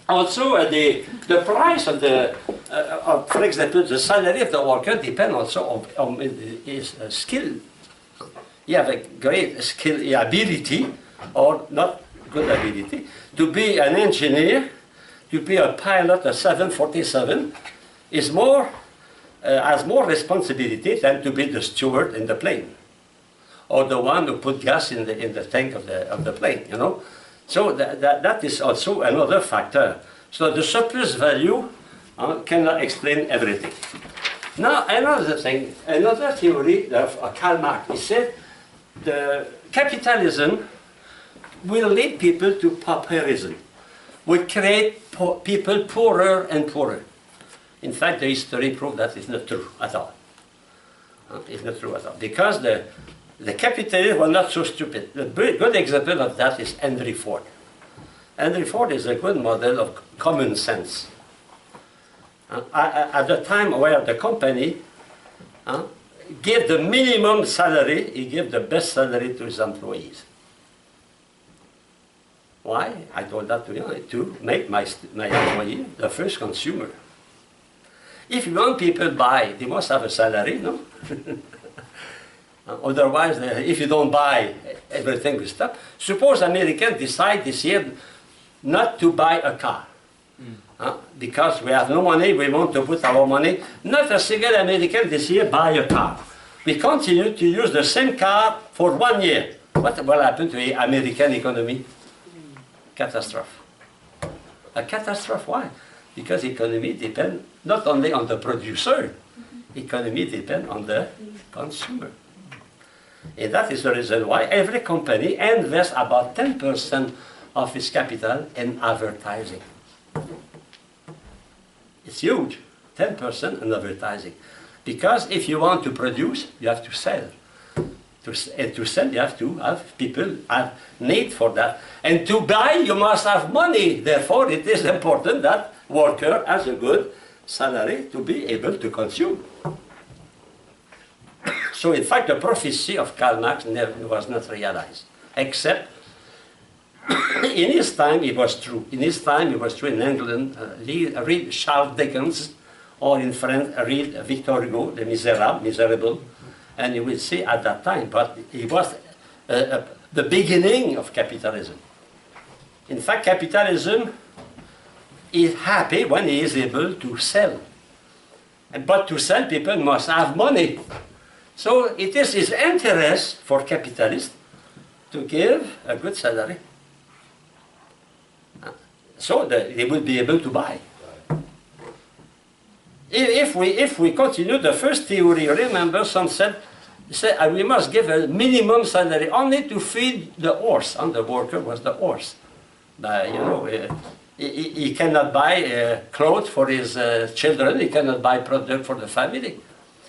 Also, the price of for example, the salary of the worker depends also on his skill. You have a great skill, ability, or not good ability, to be an engineer, to be a pilot, a 747, is has more responsibility than to be the steward in the plane, or the one who put gas in the tank of the plane, you know. So that is also another factor. So the surplus value cannot explain everything. Now another thing, another theory of Karl Marx, he said the capitalism will lead people to pauperism, will create people poorer and poorer. In fact, the history proves that it's not true at all. It's not true at all. Because the capitalists were not so stupid. The good example of that is Henry Ford. Henry Ford is a good model of common sense. At the time where the company gave the minimum salary, he gave the best salary to his employees. Why? I told that to you, to make my employee the first consumer. If you want people buy, they must have a salary, no? Otherwise, if you don't buy, everything will stop. Suppose Americans decide this year not to buy a car. Because we have no money, we want to put our money. Not a single American this year buy a car. We continue to use the same car for 1 year. What will happen to the American economy? Catastrophe. A catastrophe, why? Because economy depends not only on the producer, economy depends on the consumer. And that is the reason why every company invests about 10% of its capital in advertising. It's huge, 10% in advertising. Because if you want to produce, you have to sell. And to sell, you have to have people have need for that. And to buy, you must have money. Therefore, it is important that worker has a good salary to be able to consume. So, in fact, the prophecy of Karl Marx was not realized, except in his time it was true. In his time it was true in England. Read Charles Dickens, or in France, read Victor Hugo, Les Miserables, Miserable, and you will see at that time. But it was the beginning of capitalism. In fact, capitalism is happy when he is able to sell. But to sell, people must have money. So it is his interest for capitalists to give a good salary. So that they will be able to buy. If we continue the first theory, remember some said we must give a minimum salary only to feed the horse, and the worker was the horse. You know, he cannot buy clothes for his children, he cannot buy product for the family.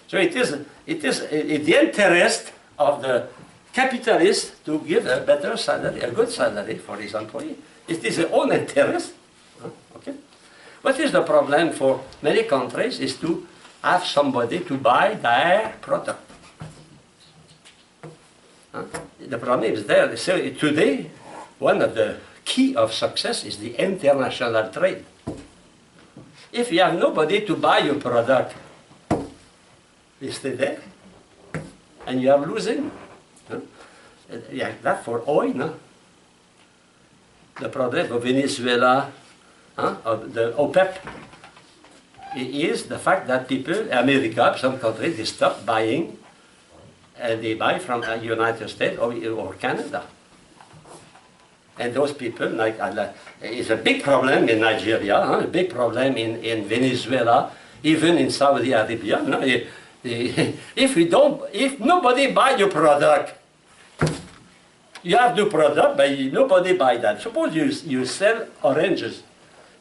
So it is the interest of the capitalist to give a better salary, a good salary for his employee. It is their own interest. Okay. What is the problem for many countries is to have somebody to buy their product. The problem is there. So today, one of the key of success is the international trade. If you have nobody to buy your product, you stay there, and you are losing. Yeah, that for oil, no? The problem of Venezuela, of the OPEP, is the fact that people, America, some countries, they stop buying, and they buy from the United States or Canada. And those people, like, it's a big problem in Nigeria, a big problem in Venezuela, even in Saudi Arabia. No? If nobody buy your product, You have the product, but nobody buy that. Suppose you sell oranges.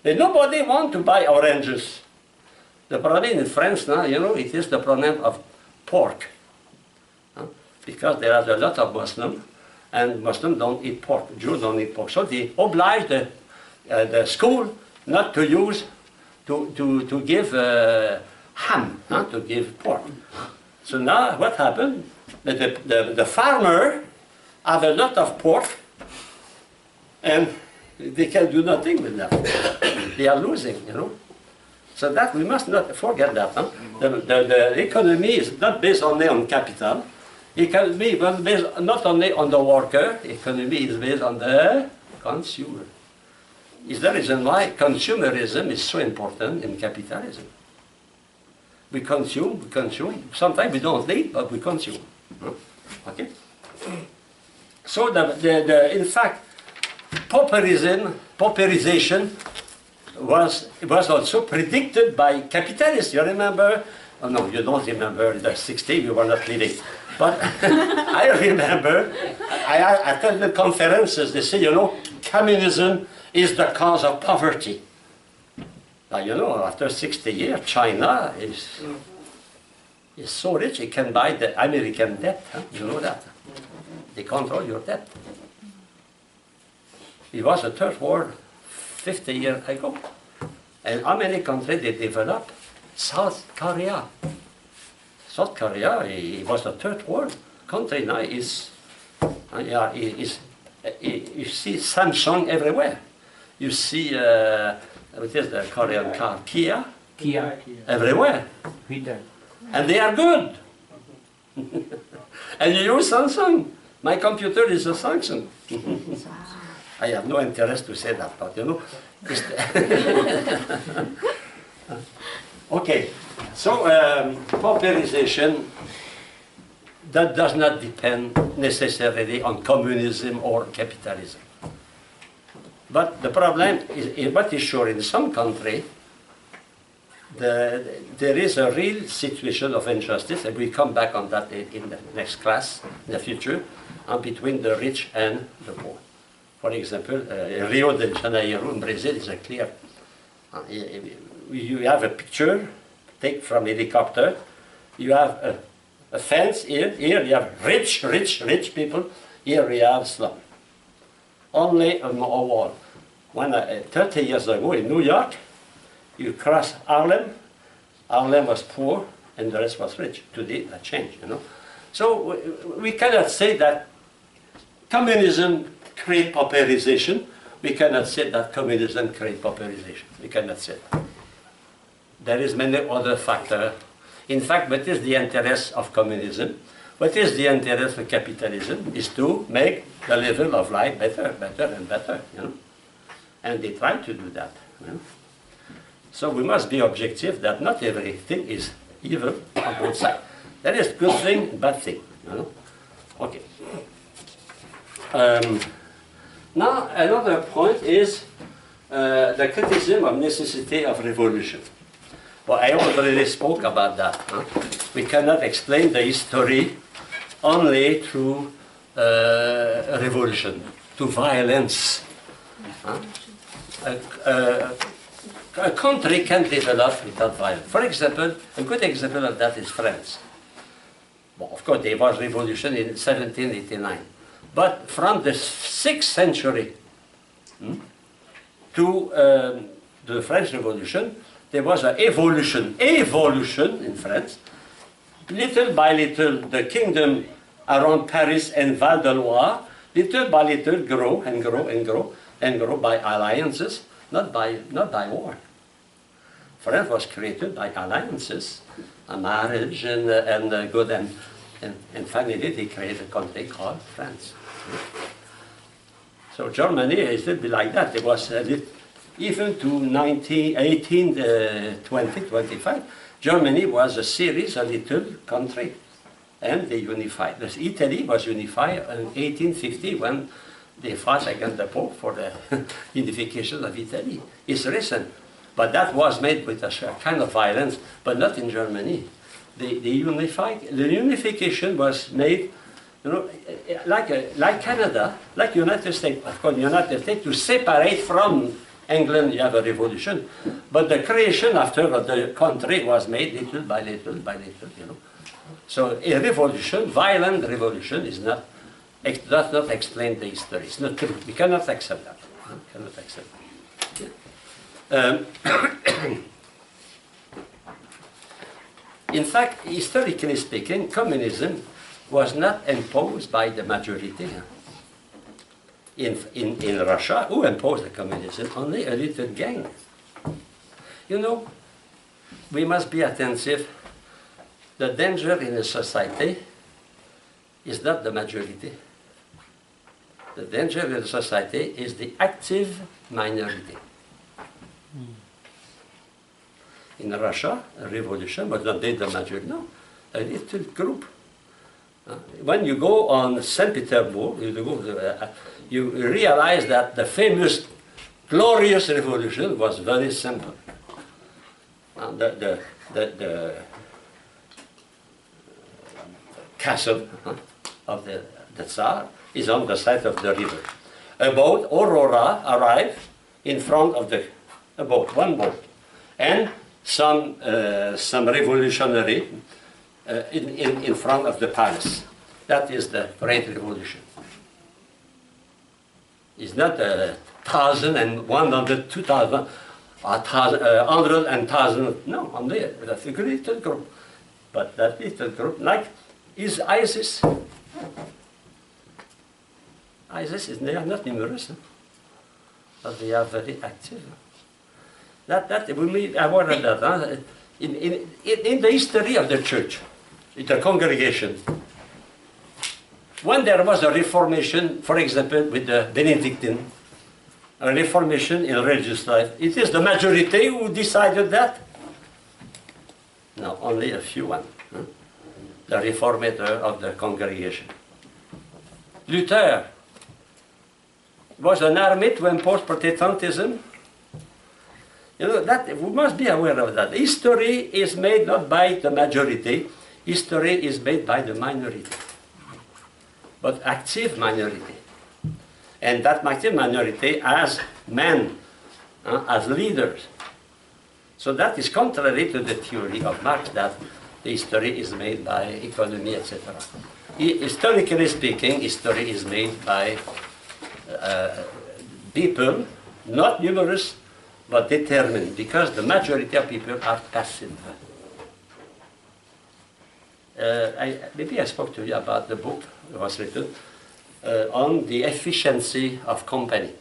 But nobody want to buy oranges. The problem in France now, you know, it is the problem of pork. Because there are a lot of Muslims, and Muslims don't eat pork, Jews don't eat pork. So they oblige the school not to use, to give ham, to give pork. So now what happened? The farmer have a lot of pork, and they can do nothing with that. They are losing, you know. So that we must not forget that. Huh? The economy is not based only on capital. Economy is based not only on the worker. Economy is based on the consumer. Is the reason why consumerism is so important in capitalism. We consume. Sometimes we don't need, but we consume. Okay. So in fact, pauperization was also predicted by capitalists. You remember? Oh no, you don't remember the 60s, you were not living. But I remember, I attended conferences, they say, you know, communism is the cause of poverty. Now, you know, after 60 years, China is so rich, it can buy the American debt. Huh? You know that. They control your debt. It was a third world 50 years ago. And how many countries they developed? South Korea. South Korea, it was a third world country. Now you see Samsung everywhere. You see, what is the Korean car? Kia? Kia. Everywhere. Hyundai. And they are good. And you use Samsung. My computer is a Samsung. I have no interest to say that, but you know. Okay, so pauperization, that does not depend necessarily on communism or capitalism. But the problem is what is sure in some country, there is a real situation of injustice, and we come back on that in the next class, in the future, between the rich and the poor. For example, Rio de Janeiro in Brazil is a clear. You have a picture taken from helicopter. You have a fence here. Here you have rich people. Here we have slum. Only a wall. When 30 years ago in New York, you cross Harlem. Harlem was poor, and the rest was rich. Today that changed, you know. So we cannot say that communism create pauperization. We cannot say that communism create pauperization. We cannot say that. There is many other factors. In fact, what is the interest of communism? What is the interest of capitalism? Is to make the level of life better and better, you know. And they try to do that. You know? So we must be objective that not everything is evil on both sides. There is good thing and bad thing, you know. Okay. Now, another point is the criticism of necessity of revolution. Well, I already spoke about that. Huh? We cannot explain the history only through revolution, to violence. Huh? A country can develop without violence. For example, a good example of that is France. Well, of course, there was revolution in 1789. But from the 6th century to the French Revolution, there was an evolution in France. Little by little, the kingdom around Paris and Val de Loire, little by little, grow by alliances, not by war. France was created by alliances, a marriage and good, and finally they created a country called France. So Germany is a little bit like that. It was even to 1825, Germany was a series, a little country, and they unified. Italy was unified in 1850 when they fought against the Pope for the unification of Italy. It's recent, but that was made with a kind of violence, but not in Germany. The unification was made You know, like Canada, like United States, of course, United States, to separate from England, you have a revolution, but the creation after of the country was made little by little by little, you know. So a revolution, violent revolution, does not explain the history. It's not true. We cannot accept that. We cannot accept that. In fact, historically speaking, communism was not imposed by the majority. In Russia, who imposed the communism? Only a little gang. You know, we must be attentive. The danger in a society is not the majority. The danger in a society is the active minority. In Russia, a revolution was not the majority, no, a little group. When you go on St. Petersburg, you realize that the famous glorious revolution was very simple. The castle of the Tsar is on the side of the river. A boat, Aurora, arrived in front of the boat, one boat, and some revolutionary in front of the palace. That is the Great Revolution. It's not 1,100, 2,000, 100 and 1,000. No, only that's a little group. But that little group, like, is ISIS. ISIS they are not numerous, but they are very active. We may aware of that. In the history of the church, in the congregation, when there was a reformation, for example, with the Benedictine, a reformation in religious life, it is the majority who decided that? No, only a few one. The reformator of the congregation. Luther was an army to impose Protestantism. You know, that we must be aware of that. History is made not by the majority, history is made by the minority. But active minority. And that active minority as men, as leaders. So that is contrary to the theory of Marx that the history is made by economy, etc. Historically speaking, history is made by people, not numerous, but determined, because the majority of people are passive. Maybe I spoke to you about the book that was written on the efficiency of company.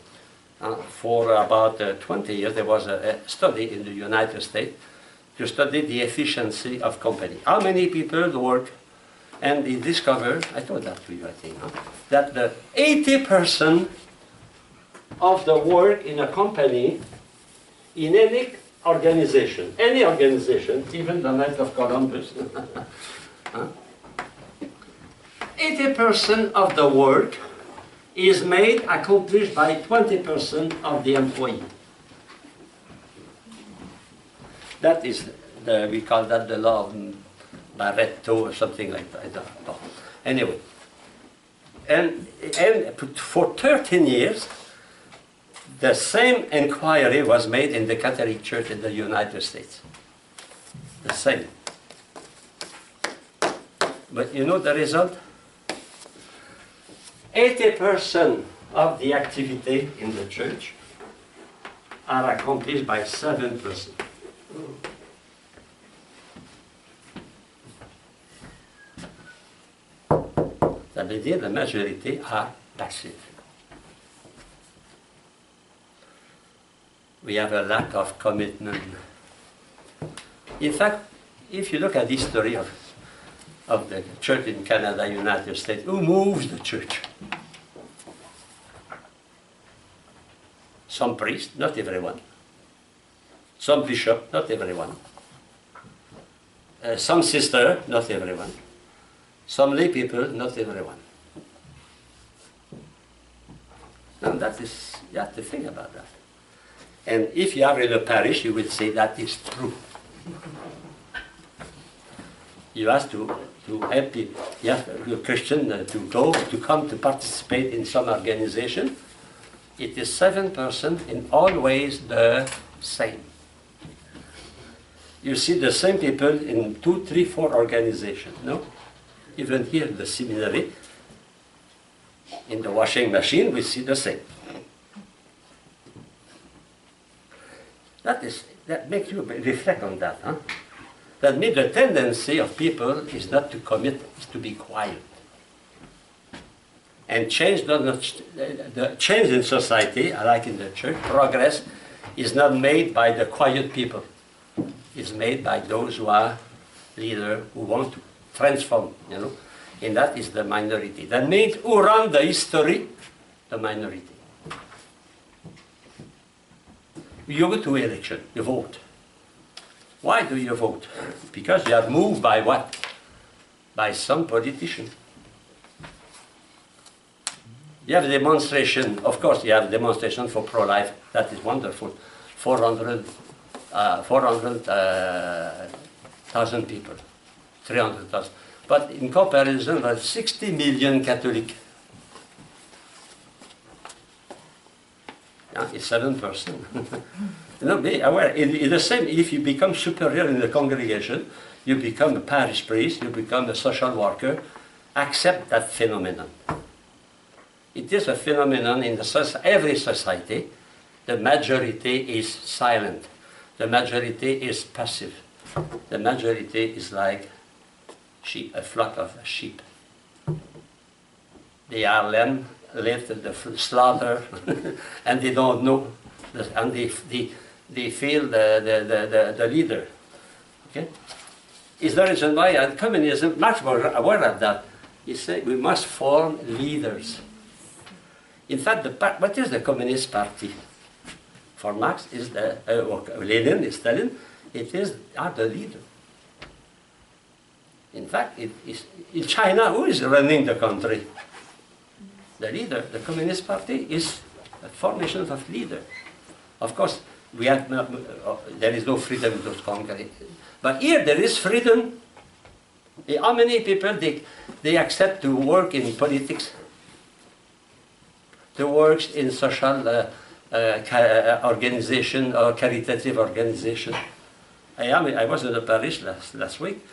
For about 20 years, there was a study in the United States to study the efficiency of company. How many people work? And he discovered, I told that to you, I think, that the 80% of the work in a company, in any organization, even the Knights of Columbus, 80% of the work is accomplished by 20% of the employee. That is, we call that the law of Pareto or something like that. I don't know. Anyway, and for 13 years, the same inquiry was made in the Catholic Church in the United States. The same. But you know the result? 80% of the activity in the church are accomplished by 7%. That means the majority are passive. We have a lack of commitment. In fact, if you look at the history of the church in Canada, United States, who moves the church? Some priests, not everyone. Some bishop, not everyone. Some sister, not everyone. Some lay people, not everyone. Now that is, you have to think about that. And if you are in a parish, you will say that is true. You have to help you have a Christian to come to participate in some organization. It is 7% in all ways the same. You see the same people in 2, 3, 4 organizations, no? Even here in the seminary, in the washing machine, we see the same. That makes you reflect on that, huh? That means the tendency of people is not to commit, is to be quiet. And change does not, the change in society, like in the church, progress is not made by the quiet people. It's made by those who are leaders, who want to transform, you know. And that is the minority. That means who run the history, the minority. You go to election, you vote. Why do you vote? Because you are moved by what? By some politician. You have a demonstration, of course you have a demonstration for pro-life, that is wonderful. 400,000 people, 300,000. But in comparison, there's 60 million Catholic. Yeah, it's 7%. You know, be aware, in the same, if you become superior in the congregation, you become a parish priest, you become a social worker, accept that phenomenon. It is a phenomenon in every society. The majority is silent. The majority is passive. The majority is like sheep, a flock of sheep. They are led to the slaughter, and they don't know, and they feel the leader. Okay? Is the reason why communism much more aware of that. He said we must form leaders. In fact, what is the Communist Party? For Marx, is Lenin, is Stalin, are the leader. In fact, in China, who is running the country? The leader, the Communist Party, is a formation of leaders. Of course, there is no freedom in those countries. But here there is freedom. How many people they accept to work in politics, to work in social organization or caritative organization? I was in Paris last week,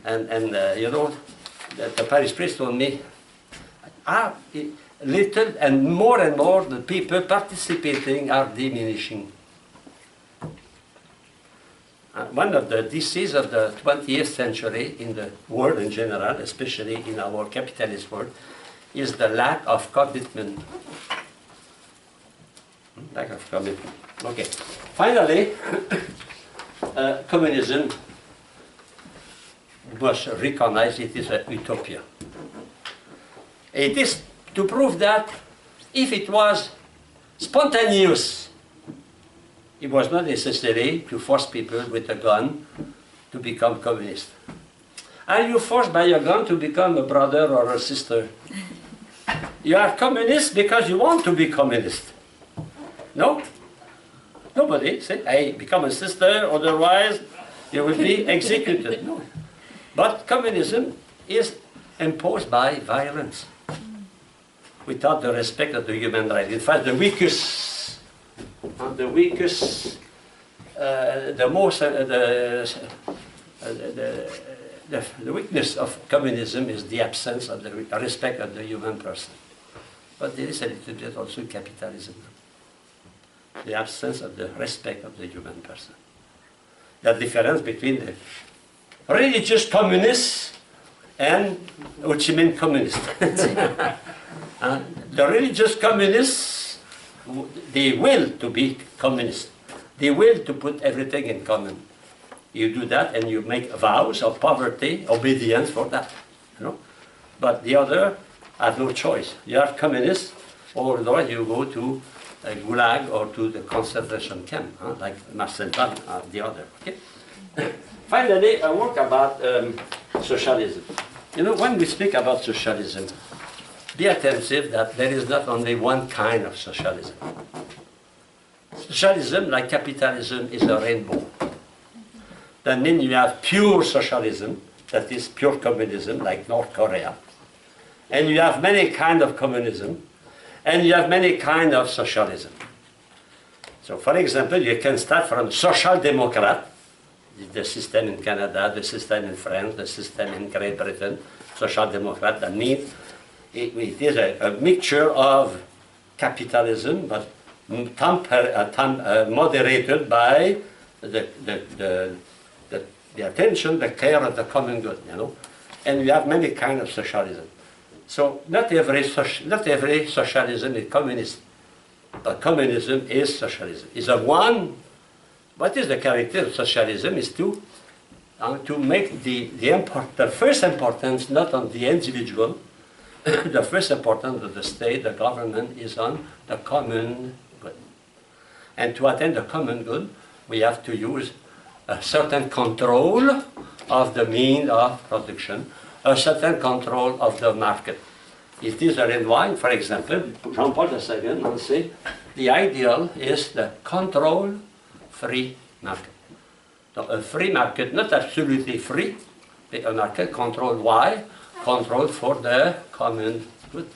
and you know, the Paris priest told me, little and more the people participating are diminishing. One of the diseases of the 20th century in the world in general, especially in our capitalist world, is the lack of commitment. Lack of commitment. Okay. Finally, communism was recognized it is a utopia. It is to prove that if it was spontaneous, it was not necessary to force people with a gun to become communist. Are you forced by a gun to become a brother or a sister? You are communist because you want to be communist. No? Nobody say, hey, become a sister, otherwise you will be executed. No. But communism is imposed by violence, without the respect of the human rights. In fact, the weakest, the weakness of communism is the absence of the respect of the human person. But there is a little bit also capitalism. The absence of the respect of the human person. The difference between the religious communists and Ho Chi Minh communists. The religious communists, they will to be communist. They will to put everything in common. You do that and you make vows of poverty, obedience for that. You know? But the other have no choice. You are communist, or you go to a gulag or to the concentration camp, like Marcel Van, the other. Okay? Finally, a work about socialism. You know, when we speak about socialism, be attentive that there is not only one kind of socialism. Socialism, like capitalism, is a rainbow. That means you have pure socialism, that is pure communism, like North Korea. And you have many kinds of communism, and you have many kinds of socialism. So, for example, you can start from social democrat, the system in Canada, the system in France, the system in Great Britain, social democrat, that means it is a mixture of capitalism, but moderated by the attention, the care of the common good, you know. And we have many kinds of socialism. So not every socialism is communist, but communism is socialism. Is a one. What is the character of socialism? Is to make the first importance not on the individual. The first importance of the state, the government, is on the common good. And to attain the common good, we have to use a certain control of the means of production, a certain control of the market. It is a reason why, for example, Jean-Paul II will say, the ideal is the control-free market. So a free market, not absolutely free, but a market controlled. Why? Controlled for the common good.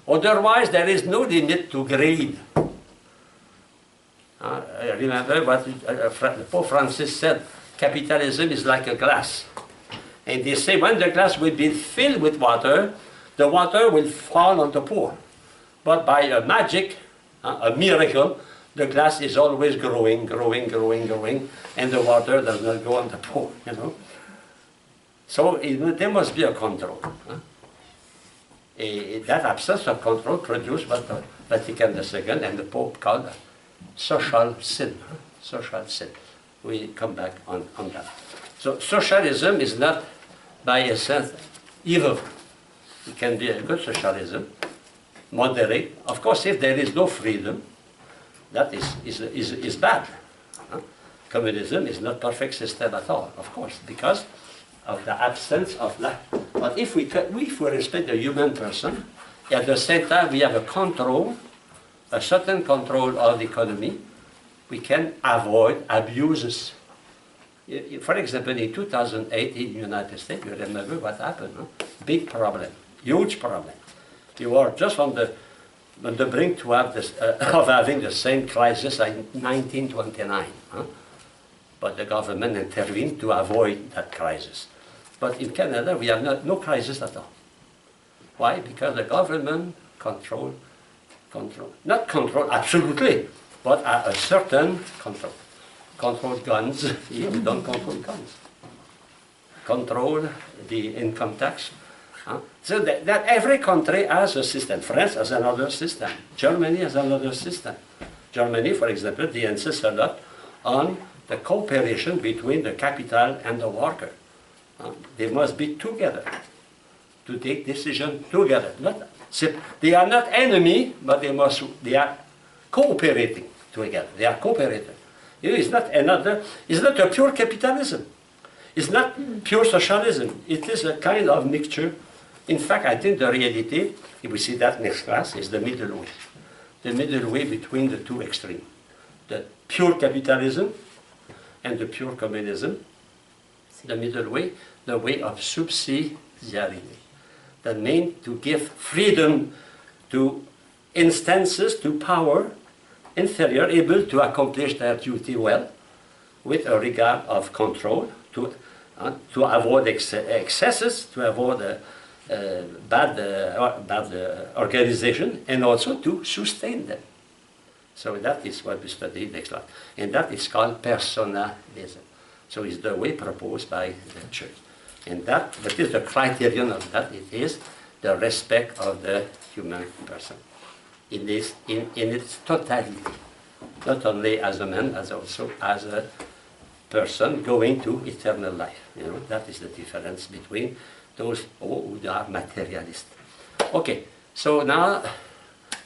Otherwise, there is no limit to greed. Remember what Pope Francis said, capitalism is like a glass. And they say when the glass will be filled with water, the water will fall on the poor. But by a magic, a miracle, the glass is always growing, and the water does not go on the poor, you know. So there must be a control. That absence of control produced what the Vatican II and the Pope called social sin. Social sin. We come back on that. So socialism is not by essence evil. It can be a good socialism, moderate. Of course, if there is no freedom, that is bad. Communism is not perfect system at all, of course, because of the absence of life. But if we respect the human person, at the same time we have a control, a certain control of the economy, we can avoid abuses. For example, in 2008 in the United States, you remember what happened? Huh? Big problem, huge problem. You are just on the brink to have this, of having the same crisis in 1929. Huh? But the government intervened to avoid that crisis. But in Canada, we have no crisis at all. Why? Because the government not control absolutely, but a certain control. Control guns, we don't control guns. Control the income tax. So that every country has a system. France has another system. Germany has another system. Germany, for example, they insist a lot on the cooperation between the capital and the worker. They must be together to take decisions together. They are not enemy, but they are cooperating together. They are cooperating. It's not a pure capitalism. It's not pure socialism. It is a kind of mixture. In fact, I think the reality, if we see that next class, is the middle way. The middle way between the two extremes. The pure capitalism and the pure communism. The middle way, the way of subsidiarity. That means to give freedom to instances, to power, inferior, able to accomplish their duty well, with a regard of control, to avoid excesses, to avoid bad organization, and also to sustain them. So that is what we study next class. And that is called personalism. So it's the way proposed by the church. And that is the criterion of that. It is the respect of the human person. In its totality. Not only as a man, but also as a person going to eternal life. You know, that is the difference between those who are materialists. Okay, so now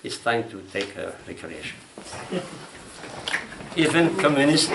it's time to take a recreation. Even communists